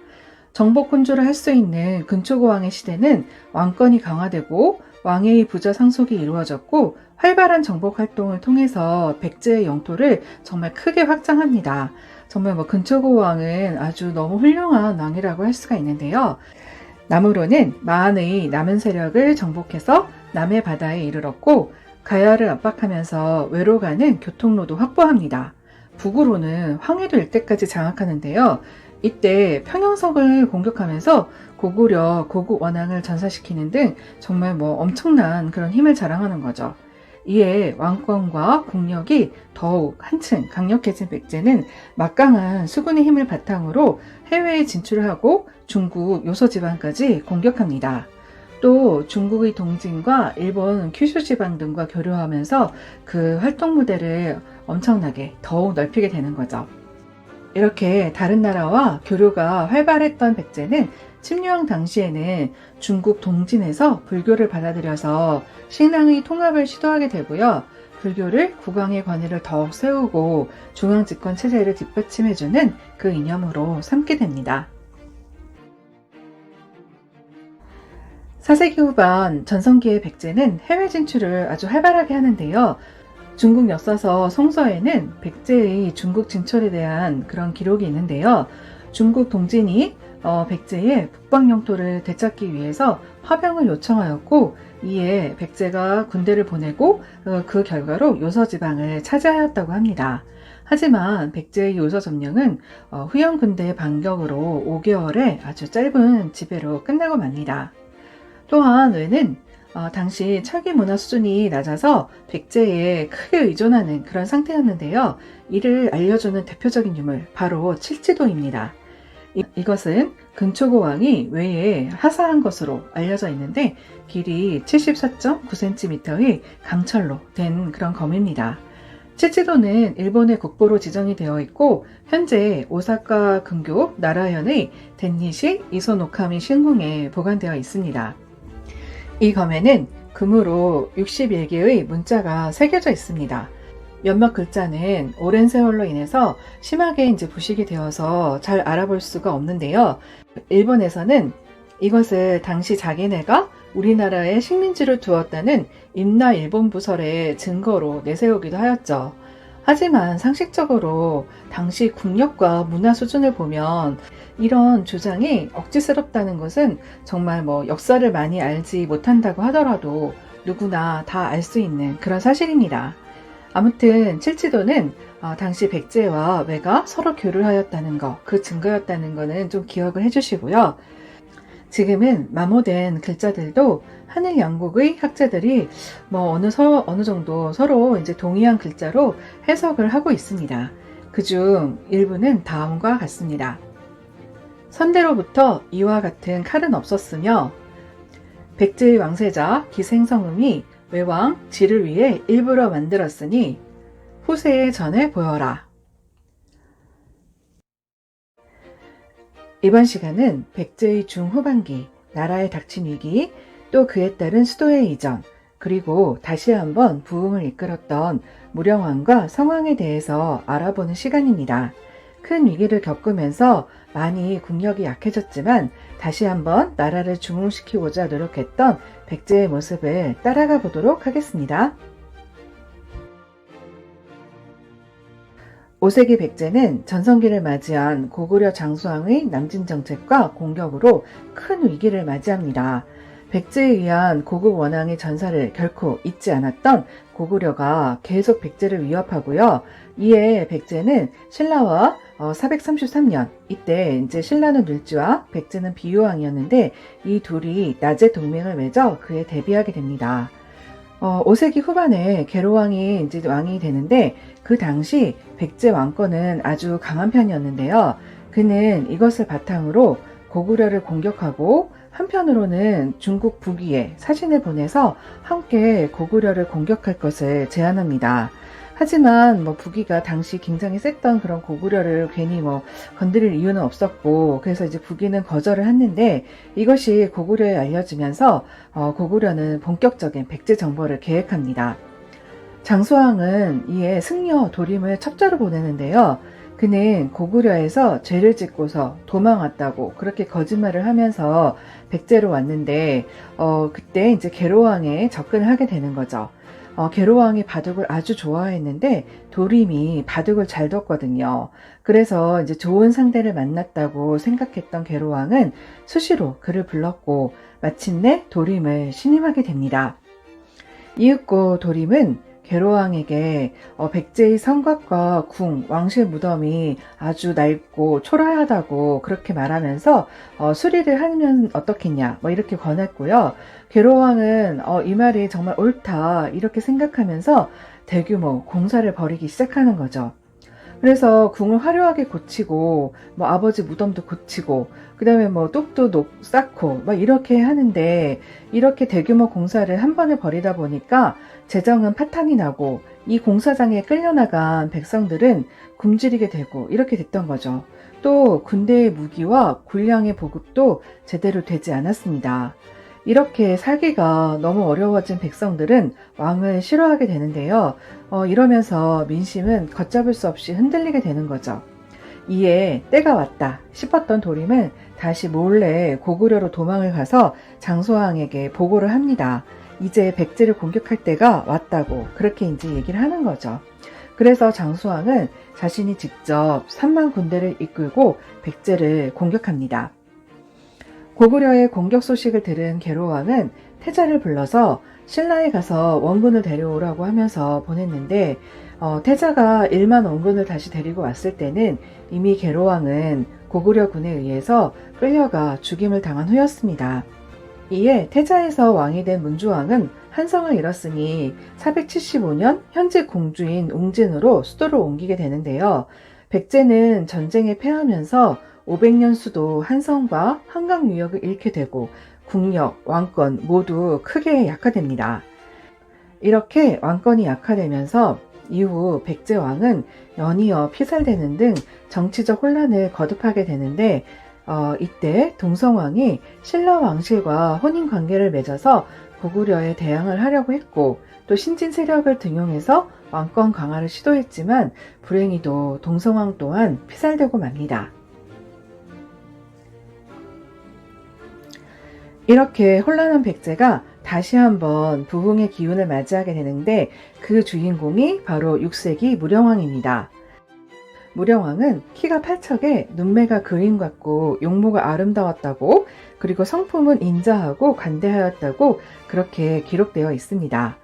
정복 혼주를 할 수 있는 근초고 왕의 시대는 왕권이 강화되고 왕의 부저 상속이 이루어졌고 활발한 정복 활동을 통해서 백제의 영토를 정말 크게 확장합니다. 정말 근초고 왕은 아주 너무 훌륭한 왕이라고 할 수가 있는데요. 남으로는 마한의 남은 세력을 정복해서 남해 바다에 이르렀고 가야를 압박하면서 외로 가는 교통로도 확보합니다. 북으로는 황해도 일대까지 장악하는데요. 이때 평영성을 공격하면서 고구려 고국 원앙을 전사시키는 등 정말 엄청난 그런 힘을 자랑하는 거죠. 이에 왕권과 국력이 더욱 한층 강력해진 백제는 막강한 수군의 힘을 바탕으로 해외에 진출을 하고 중국 요서지방까지 공격합니다. 또 중국의 동진과 일본 큐슈 지방 등과 교류하면서 그 활동 무대를 엄청나게 더욱 넓히게 되는 거죠. 이렇게 다른 나라와 교류가 활발했던 백제는 침략 당시에는 중국 동진에서 불교를 받아들여서 신랑의 통합을 시도하게 되고요. 불교를 국왕의 권위를 더욱 세우고 중앙집권 체제를 뒷받침해주는 그 이념으로 삼게 됩니다. 4세기 후반 전성기의 백제는 해외 진출을 아주 활발하게 하는데요. 중국 역사서 송서에는 백제의 중국 진출에 대한 그런 기록이 있는데요. 중국 동진이 백제의 북방 영토를 되찾기 위해서 화병을 요청하였고, 이에 백제가 군대를 보내고 그 결과로 요서지방을 차지하였다고 합니다. 하지만 백제의 요서 점령은 후영 군대의 반격으로 5개월의 아주 짧은 지배로 끝나고 맙니다. 또한 외는 당시 철기 문화 수준이 낮아서 백제에 크게 의존하는 그런 상태였는데요. 이를 알려주는 대표적인 유물, 바로 칠지도입니다. 이것은 근초고 왕이 외에 하사한 것으로 알려져 있는데 길이 74.9cm의 강철로 된 그런 검입니다. 칠지도는 일본의 국보로 지정이 되어 있고 현재 오사카 근교 나라현의 덴니시 이소노카미 신궁에 보관되어 있습니다. 이 검에는 금으로 61개의 문자가 새겨져 있습니다. 몇몇 글자는 오랜 세월로 인해서 심하게 부식이 되어서 잘 알아볼 수가 없는데요. 일본에서는 이것을 당시 자기네가 우리나라에 식민지를 두었다는 임나 일본 부설의 증거로 내세우기도 하였죠. 하지만 상식적으로 당시 국력과 문화 수준을 보면 이런 주장이 억지스럽다는 것은 정말 역사를 많이 알지 못한다고 하더라도 누구나 다 알 수 있는 그런 사실입니다. 아무튼 칠지도는 당시 백제와 외가 서로 교류하였다는 거, 그 증거였다는 거는 좀 기억을 해주시고요. 지금은 마모된 글자들도 한일 양국의 학자들이 어느 정도 서로 동의한 글자로 해석을 하고 있습니다. 그중 일부는 다음과 같습니다. 선대로부터 이와 같은 칼은 없었으며 백제의 왕세자 기생성음이 외왕 지를 위해 일부러 만들었으니 후세의 전을 보여라. 이번 시간은 백제의 중후반기, 나라에 닥친 위기, 또 그에 따른 수도의 이전, 그리고 다시 한번 부흥을 이끌었던 무령왕과 성왕에 대해서 알아보는 시간입니다. 큰 위기를 겪으면서 많이 국력이 약해졌지만 다시 한번 나라를 중흥시키고자 노력했던 백제의 모습을 따라가 보도록 하겠습니다. 5세기 백제는 전성기를 맞이한 고구려 장수왕의 남진정책과 공격으로 큰 위기를 맞이합니다. 백제에 의한 고국 원왕의 전사를 결코 잊지 않았던 고구려가 계속 백제를 위협하고요. 이에 백제는 신라와 433년, 이때 신라는 눌지와 백제는 비유왕이었는데 이 둘이 낮에 동맹을 맺어 그에 대비하게 됩니다. 5세기 후반에 계로왕이 왕이 되는데 그 당시 백제 왕권은 아주 강한 편이었는데요. 그는 이것을 바탕으로 고구려를 공격하고 한편으로는 중국 북위에 사신을 보내서 함께 고구려를 공격할 것을 제안합니다. 하지만 북위가 당시 굉장히 셌던 그런 고구려를 괜히 건드릴 이유는 없었고, 그래서 북위는 거절을 했는데 이것이 고구려에 알려지면서 고구려는 본격적인 백제 정벌을 계획합니다. 장수왕은 이에 승려 도림을 첩자로 보내는데요. 그는 고구려에서 죄를 짓고서 도망왔다고 그렇게 거짓말을 하면서 백제로 왔는데 그때 계로왕에 접근을 하게 되는 거죠. 계로왕이 바둑을 아주 좋아했는데 도림이 바둑을 잘 뒀거든요. 그래서 좋은 상대를 만났다고 생각했던 계로왕은 수시로 그를 불렀고 마침내 도림을 신임하게 됩니다. 이윽고 도림은 계로왕에게 백제의 성곽과 궁, 왕실 무덤이 아주 낡고 초라하다고 그렇게 말하면서 수리를 하면 어떻겠냐 뭐 이렇게 권했고요. 계로왕은 이 말이 정말 옳다 이렇게 생각하면서 대규모 공사를 벌이기 시작하는 거죠. 그래서 궁을 화려하게 고치고 뭐 아버지 무덤도 고치고 그다음에 뭐 뚝도 쌓고 막 이렇게 하는데, 이렇게 대규모 공사를 한 번에 벌이다 보니까 재정은 파탄이 나고 이 공사장에 끌려나간 백성들은 굶주리게 되고 이렇게 됐던 거죠. 또 군대의 무기와 군량의 보급도 제대로 되지 않았습니다. 이렇게 살기가 너무 어려워진 백성들은 왕을 싫어하게 되는데요. 이러면서 민심은 걷잡을 수 없이 흔들리게 되는 거죠. 이에 때가 왔다 싶었던 도림은 다시 몰래 고구려로 도망을 가서 장소왕에게 보고를 합니다. 이제 백제를 공격할 때가 왔다고 그렇게 이제 얘기를 하는 거죠. 그래서 장수왕은 자신이 직접 3만 군대를 이끌고 백제를 공격합니다. 고구려의 공격 소식을 들은 계로왕은 태자를 불러서 신라에 가서 원군을 데려오라고 하면서 보냈는데, 태자가 1만 원군을 다시 데리고 왔을 때는 이미 계로왕은 고구려군에 의해서 끌려가 죽임을 당한 후였습니다. 이에 태자에서 왕이 된 문주왕은 한성을 잃었으니 475년 현재 공주인 웅진으로 수도를 옮기게 되는데요. 백제는 전쟁에 패하면서 500년 수도 한성과 한강 유역을 잃게 되고 국력, 왕권 모두 크게 약화됩니다. 이렇게 왕권이 약화되면서 이후 백제왕은 연이어 피살되는 등 정치적 혼란을 거듭하게 되는데, 이때 동성왕이 신라 왕실과 혼인 관계를 맺어서 고구려에 대항을 하려고 했고, 또 신진 세력을 등용해서 왕권 강화를 시도했지만 불행히도 동성왕 또한 피살되고 맙니다. 이렇게 혼란한 백제가 다시 한번 부흥의 기운을 맞이하게 되는데, 그 주인공이 바로 6세기 무령왕입니다. 무령왕은 키가 팔척에 눈매가 그림 같고 용모가 아름다웠다고, 그리고 성품은 인자하고 관대하였다고 그렇게 기록되어 있습니다.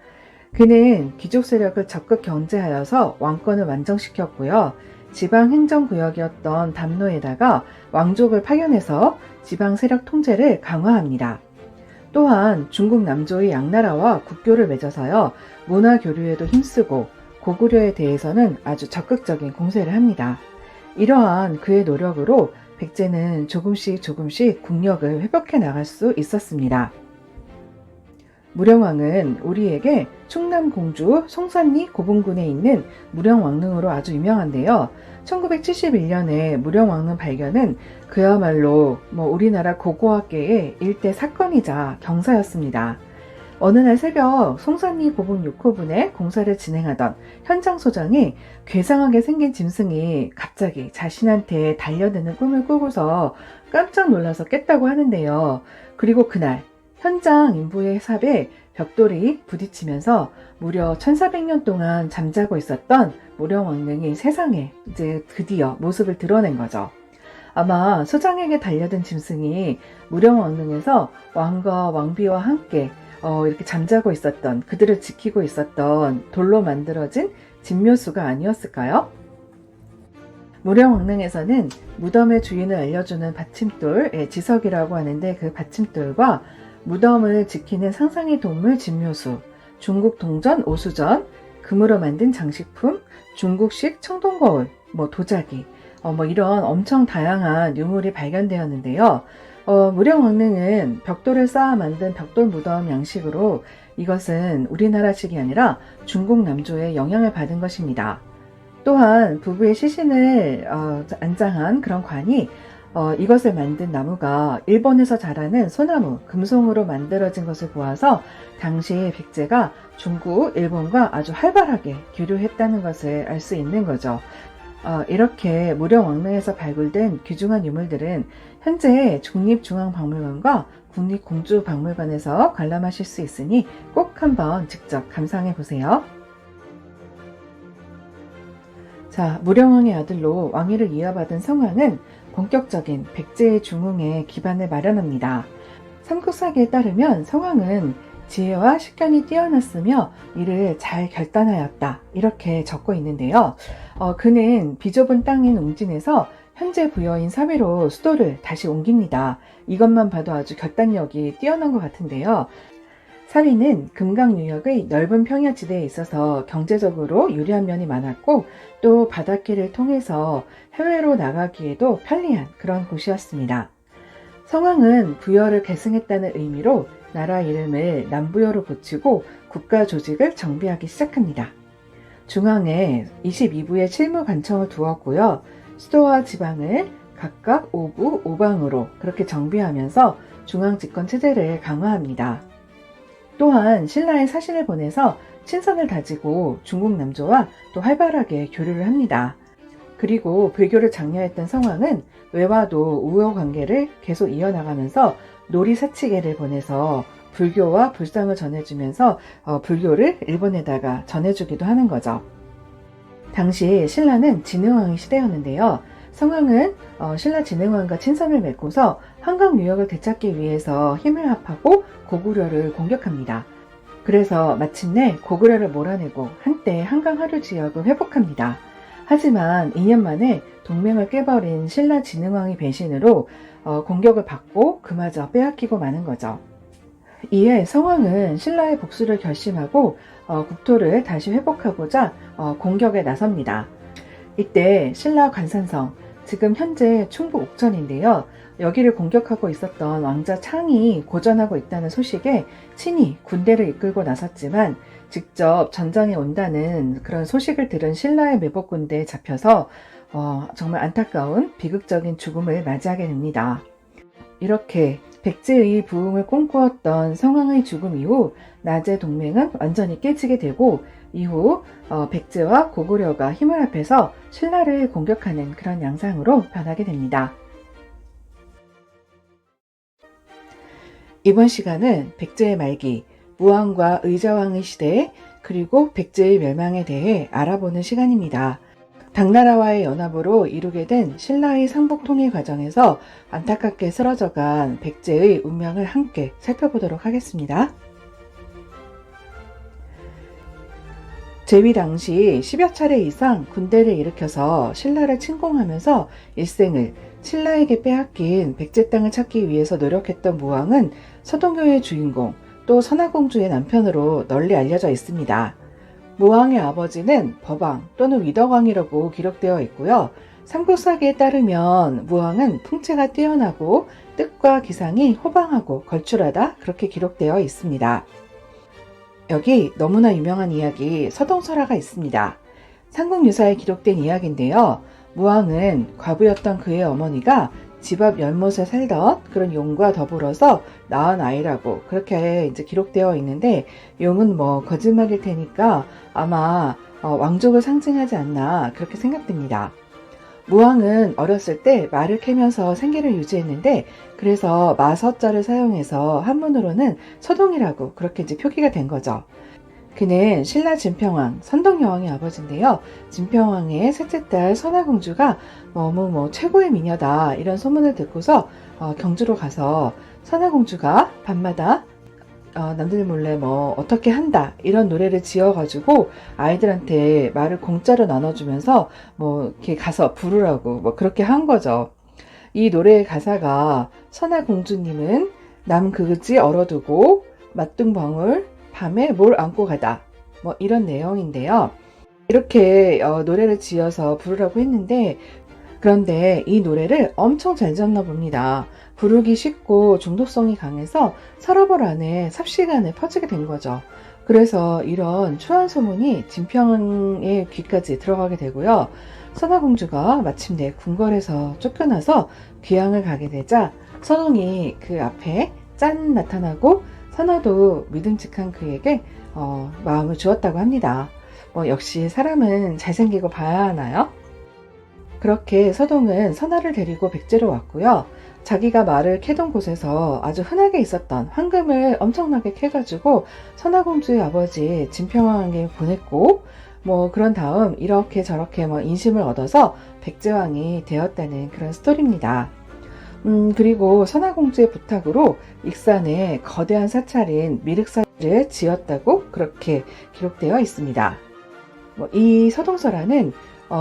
그는 귀족 세력을 적극 견제하여서 왕권을 완성시켰고요. 지방 행정구역이었던 담노에다가 왕족을 파견해서 지방 세력 통제를 강화합니다. 또한 중국 남조의 양나라와 국교를 맺어서요, 문화 교류에도 힘쓰고 고구려에 대해서는 아주 적극적인 공세를 합니다. 이러한 그의 노력으로 백제는 조금씩 국력을 회복해 나갈 수 있었습니다. 무령왕은 우리에게 충남 공주 송산리 고분군에 있는 무령왕릉으로 아주 유명한데요. 1971년에 무령왕릉 발견은 그야말로 우리나라 고고학계의 일대 사건이자 경사였습니다. 어느 날 새벽 송산리 고분 6호분에 공사를 진행하던 현장 소장이 괴상하게 생긴 짐승이 갑자기 자신한테 달려드는 꿈을 꾸고서 깜짝 놀라서 깼다고 하는데요. 그리고 그날 현장 인부의 삽에 벽돌이 부딪히면서 무려 1400년 동안 잠자고 있었던 무령왕릉이 세상에 이제 드디어 모습을 드러낸 거죠. 아마 소장에게 달려든 짐승이 무령왕릉에서 왕과 왕비와 함께 이렇게 잠자고 있었던, 그들을 지키고 있었던 돌로 만들어진 진묘수가 아니었을까요? 무령왕릉에서는 무덤의 주인을 알려주는 받침돌, 지석이라고 하는데, 그 받침돌과 무덤을 지키는 상상의 동물 진묘수, 중국 동전 오수전, 금으로 만든 장식품, 중국식 청동거울, 도자기, 이런 엄청 다양한 유물이 발견되었는데요. 무령왕릉은 벽돌을 쌓아 만든 벽돌 무덤 양식으로, 이것은 우리나라식이 아니라 중국 남조의 영향을 받은 것입니다. 또한 부부의 시신을 안장한 그런 관이 이것을 만든 나무가 일본에서 자라는 소나무, 금송으로 만들어진 것을 보아서 당시 백제가 중국, 일본과 아주 활발하게 교류했다는 것을 알 수 있는 거죠. 이렇게 무령왕릉에서 발굴된 귀중한 유물들은 현재 국립중앙박물관과 국립공주박물관에서 관람하실 수 있으니 꼭 한번 직접 감상해 보세요. 자, 무령왕의 아들로 왕위를 이어받은 성왕은 본격적인 백제의 중흥에 기반을 마련합니다. 삼국사기에 따르면 성왕은 지혜와 식견이 뛰어났으며 이를 잘 결단하였다. 이렇게 적고 있는데요. 그는 비좁은 땅인 웅진에서 현재 부여인 사위로 수도를 다시 옮깁니다. 이것만 봐도 아주 결단력이 뛰어난 것 같은데요. 사위는 금강유역의 넓은 평야지대에 있어서 경제적으로 유리한 면이 많았고 또 바닷길을 통해서 해외로 나가기에도 편리한 그런 곳이었습니다. 성왕은 부여를 계승했다는 의미로 나라 이름을 남부여로 붙이고 국가 조직을 정비하기 시작합니다. 중앙에 22부의 칠무관청을 두었고요. 수도와 지방을 각각 5부 5방으로 그렇게 정비하면서 중앙집권 체제를 강화합니다. 또한 신라에 사신을 보내서 친선을 다지고 중국 남조와 또 활발하게 교류를 합니다. 그리고 불교를 장려했던 성왕은 외와도 우호 관계를 계속 이어나가면서 놀이사치계를 보내서 불교와 불상을 전해주면서 불교를 일본에다가 전해주기도 하는 거죠. 당시 신라는 진흥왕의 시대였는데요. 성왕은 신라 진흥왕과 친선을 맺고서 한강 유역을 되찾기 위해서 힘을 합하고 고구려를 공격합니다. 그래서 마침내 고구려를 몰아내고 한때 한강 하류 지역을 회복합니다. 하지만 2년 만에 동맹을 깨버린 신라 진흥왕의 배신으로 공격을 받고 그마저 빼앗기고 마는 거죠. 이에 성왕은 신라의 복수를 결심하고 국토를 다시 회복하고자 공격에 나섭니다. 이때 신라 관산성, 지금 현재 충북 옥천인데요. 여기를 공격하고 있었던 왕자 창이 고전하고 있다는 소식에 친히 군대를 이끌고 나섰지만 직접 전장에 온다는 그런 소식을 들은 신라의 매복군대에 잡혀서 정말 안타까운 비극적인 죽음을 맞이하게 됩니다. 이렇게 백제의 부흥을 꿈꾸었던 성왕의 죽음 이후 나제 동맹은 완전히 깨지게 되고 이후 백제와 고구려가 힘을 합해서 신라를 공격하는 그런 양상으로 변하게 됩니다. 이번 시간은 백제의 말기, 무왕과 의자왕의 시대, 그리고 백제의 멸망에 대해 알아보는 시간입니다. 당나라와의 연합으로 이루게 된 신라의 상북 통일 과정에서 안타깝게 쓰러져간 백제의 운명을 함께 살펴보도록 하겠습니다. 제위 당시 10여 차례 이상 군대를 일으켜서 신라를 침공하면서 일생을 신라에게 빼앗긴 백제 땅을 찾기 위해서 노력했던 무왕은 서동요의 주인공, 또 선화공주의 남편으로 널리 알려져 있습니다. 무왕의 아버지는 법왕 또는 위덕왕이라고 기록되어 있고요. 삼국사기에 따르면 무왕은 풍채가 뛰어나고 뜻과 기상이 호방하고 걸출하다 그렇게 기록되어 있습니다. 여기 너무나 유명한 이야기 서동설화가 있습니다. 삼국유사에 기록된 이야기인데요. 무왕은 과부였던 그의 어머니가 집 앞 연못에 살던 그런 용과 더불어서 낳은 아이라고 그렇게 이제 기록되어 있는데 용은 뭐 거짓말일 테니까 아마 왕족을 상징하지 않나 그렇게 생각됩니다. 무왕은 어렸을 때 말을 캐면서 생계를 유지했는데 그래서 마서자를 사용해서 한문으로는 서동이라고 그렇게 이제 표기가 된 거죠. 그는 신라 진평왕, 선동여왕의 아버지인데요. 진평왕의 셋째 딸 선화공주가 너무 최고의 미녀다 이런 소문을 듣고서 경주로 가서 선화공주가 밤마다 남들 몰래 어떻게 한다 이런 노래를 지어가지고 아이들한테 말을 공짜로 나눠주면서 이렇게 가서 부르라고 그렇게 한 거죠. 이 노래의 가사가 선화공주님은 남 그지 얼어두고 맞둥벙울 밤에 뭘 안고 가다 이런 내용인데요. 이렇게 노래를 지어서 부르라고 했는데 그런데 이 노래를 엄청 잘 졌나 봅니다. 부르기 쉽고 중독성이 강해서 서러벌 안에 삽시간에 퍼지게 된 거죠. 그래서 이런 추한 소문이 진평의 귀까지 들어가게 되고요. 선화공주가 마침내 궁궐에서 쫓겨나서 귀향을 가게 되자 선홍이 그 앞에 짠 나타나고 선화도 믿음직한 그에게 마음을 주었다고 합니다. 역시 사람은 잘생기고 봐야 하나요? 그렇게 서동은 선화를 데리고 백제로 왔고요. 자기가 말을 캐던 곳에서 아주 흔하게 있었던 황금을 엄청나게 캐가지고 선화공주의 아버지 진평왕에게 보냈고 그런 다음 이렇게 저렇게 인심을 얻어서 백제왕이 되었다는 그런 스토리입니다. 그리고 선화공주의 부탁으로 익산에 거대한 사찰인 미륵사 를 지었다고 그렇게 기록되어 있습니다. 이 서동설화는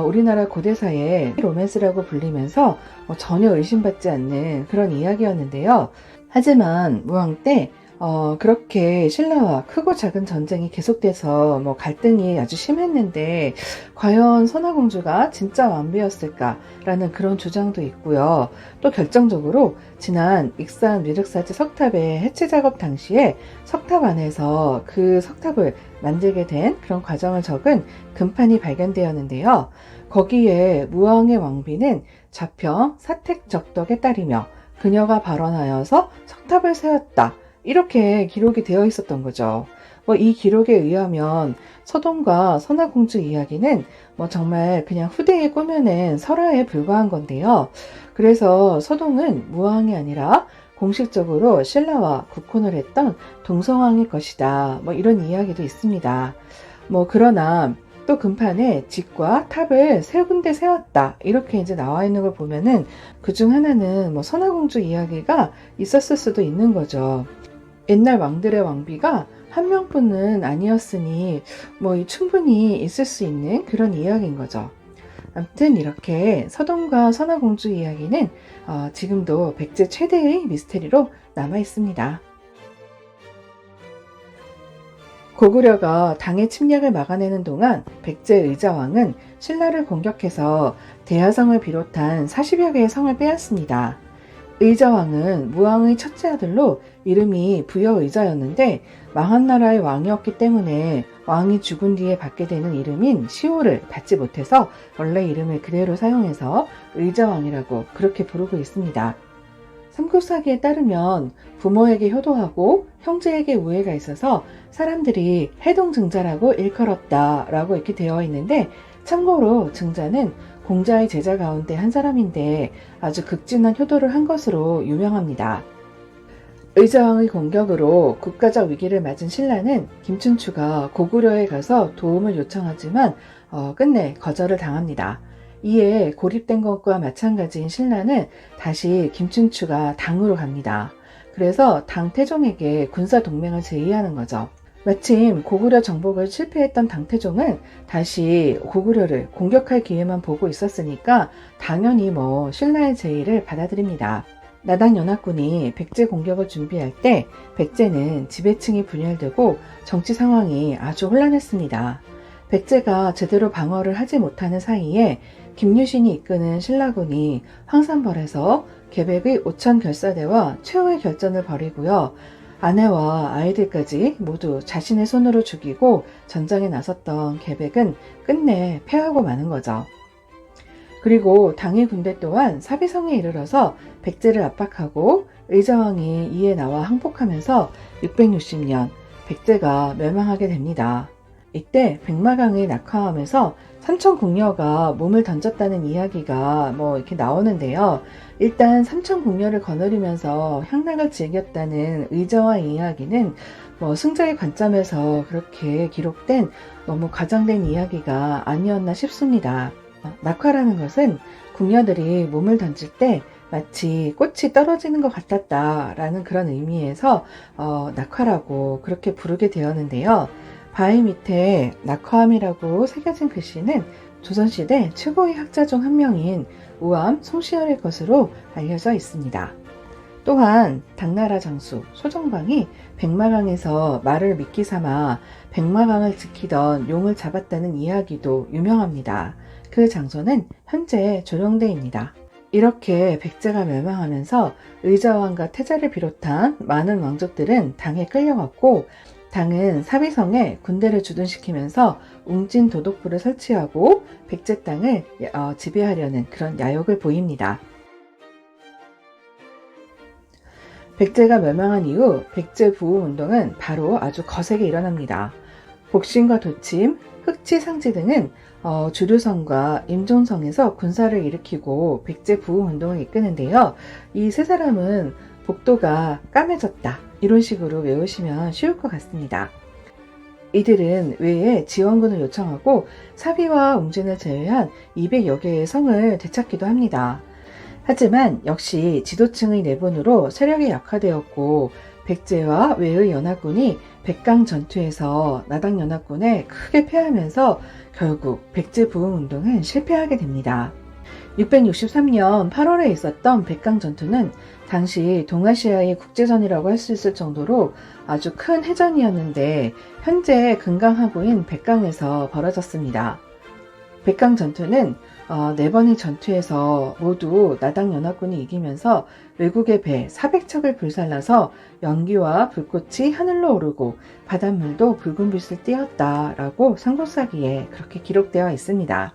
우리나라 고대사의 로맨스라고 불리면서 전혀 의심받지 않는 그런 이야기였는데요. 하지만 무왕 때 그렇게 신라와 크고 작은 전쟁이 계속돼서 갈등이 아주 심했는데 과연 선화공주가 진짜 왕비였을까라는 그런 주장도 있고요. 또 결정적으로 지난 익산 미륵사지 석탑의 해체 작업 당시에 석탑 안에서 그 석탑을 만들게 된 그런 과정을 적은 금판이 발견되었는데요. 거기에 무왕의 왕비는 자평 사택적덕의 딸이며 그녀가 발언하여서 석탑을 세웠다. 이렇게 기록이 되어 있었던 거죠. 이 기록에 의하면 서동과 선화공주 이야기는 정말 그냥 후대에 꾸며낸 설화에 불과한 건데요. 그래서 서동은 무왕이 아니라 공식적으로 신라와 국혼을 했던 동성왕일 것이다. 이런 이야기도 있습니다. 그러나 또 금판에 집과 탑을 세 군데 세웠다. 이렇게 이제 나와 있는 걸 보면은 그중 하나는 선화공주 이야기가 있었을 수도 있는 거죠. 옛날 왕들의 왕비가 한 명뿐은 아니었으니 충분히 있을 수 있는 그런 이야기인 거죠. 아무튼 이렇게 서동과 선화공주 이야기는 지금도 백제 최대의 미스테리로 남아 있습니다. 고구려가 당의 침략을 막아내는 동안 백제 의자왕은 신라를 공격해서 대하성을 비롯한 40여 개의 성을 빼앗습니다. 의자왕은 무왕의 첫째 아들로 이름이 부여의자였는데 망한 나라의 왕이었기 때문에 왕이 죽은 뒤에 받게 되는 이름인 시호를 받지 못해서 원래 이름을 그대로 사용해서 의자왕이라고 그렇게 부르고 있습니다. 삼국사기에 따르면 부모에게 효도하고 형제에게 우애가 있어서 사람들이 해동증자라고 일컬었다 라고 이렇게 되어 있는데, 참고로 증자는 공자의 제자 가운데 한 사람인데 아주 극진한 효도를 한 것으로 유명합니다. 의자왕의 공격으로 국가적 위기를 맞은 신라는 김춘추가 고구려에 가서 도움을 요청하지만 끝내 거절을 당합니다. 이에 고립된 것과 마찬가지인 신라는 다시 김춘추가 당으로 갑니다. 그래서 당태종에게 군사동맹을 제의하는 거죠. 마침 고구려 정복을 실패했던 당태종은 다시 고구려를 공격할 기회만 보고 있었으니까 당연히 신라의 제의를 받아들입니다. 나당 연합군이 백제 공격을 준비할 때 백제는 지배층이 분열되고 정치 상황이 아주 혼란했습니다. 백제가 제대로 방어를 하지 못하는 사이에 김유신이 이끄는 신라군이 황산벌에서 계백의 오천결사대와 최후의 결전을 벌이고요. 아내와 아이들까지 모두 자신의 손으로 죽이고 전장에 나섰던 계백은 끝내 패하고 마는 거죠. 그리고 당의 군대 또한 사비성에 이르러서 백제를 압박하고 의자왕이 이에 나와 항복하면서 660년 백제가 멸망하게 됩니다. 이때 백마강이 낙하하면서 삼천궁녀가 몸을 던졌다는 이야기가 이렇게 나오는데요. 일단 삼천궁녀를 거느리면서 향락을 즐겼다는 의자왕 이야기는 승자의 관점에서 그렇게 기록된 너무 과장된 이야기가 아니었나 싶습니다. 낙화라는 것은 궁녀들이 몸을 던질 때 마치 꽃이 떨어지는 것 같았다라는 그런 의미에서 낙화라고 그렇게 부르게 되었는데요. 바위 밑에 낙화암이라고 새겨진 글씨는 조선시대 최고의 학자 중 한 명인 우암 송시열의 것으로 알려져 있습니다. 또한 당나라 장수 소정방이 백마강에서 말을 미끼 삼아 백마강을 지키던 용을 잡았다는 이야기도 유명합니다. 그 장소는 현재 조령대입니다. 이렇게 백제가 멸망하면서 의자왕과 태자를 비롯한 많은 왕족들은 당에 끌려갔고, 당은 사비성에 군대를 주둔시키면서 웅진 도독부를 설치하고 백제 땅을 지배하려는 그런 야욕을 보입니다. 백제가 멸망한 이후 백제 부흥운동은 바로 아주 거세게 일어납니다. 복신과 도침, 흑치상지 등은 주류성과 임종성에서 군사를 일으키고 백제 부흥운동을 이끄는데요. 이 세 사람은 복도가 까매졌다, 이런 식으로 외우시면 쉬울 것 같습니다. 이들은 외에 지원군을 요청하고 사비와 웅진을 제외한 200여 개의 성을 되찾기도 합니다. 하지만 역시 지도층의 내분으로 세력이 약화되었고 백제와 외의 연합군이 백강 전투에서 나당 연합군에 크게 패하면서 결국 백제 부흥운동은 실패하게 됩니다. 663년 8월에 있었던 백강 전투는 당시 동아시아의 국제전이라고 할 수 있을 정도로 아주 큰 해전이었는데 현재 금강하구인 백강에서 벌어졌습니다. 백강 전투는 4번의 전투에서 모두 나당 연합군이 이기면서 외국의 배 400척을 불살라서 연기와 불꽃이 하늘로 오르고 바닷물도 붉은 빛을 띠었다라고 삼국사기에 그렇게 기록되어 있습니다.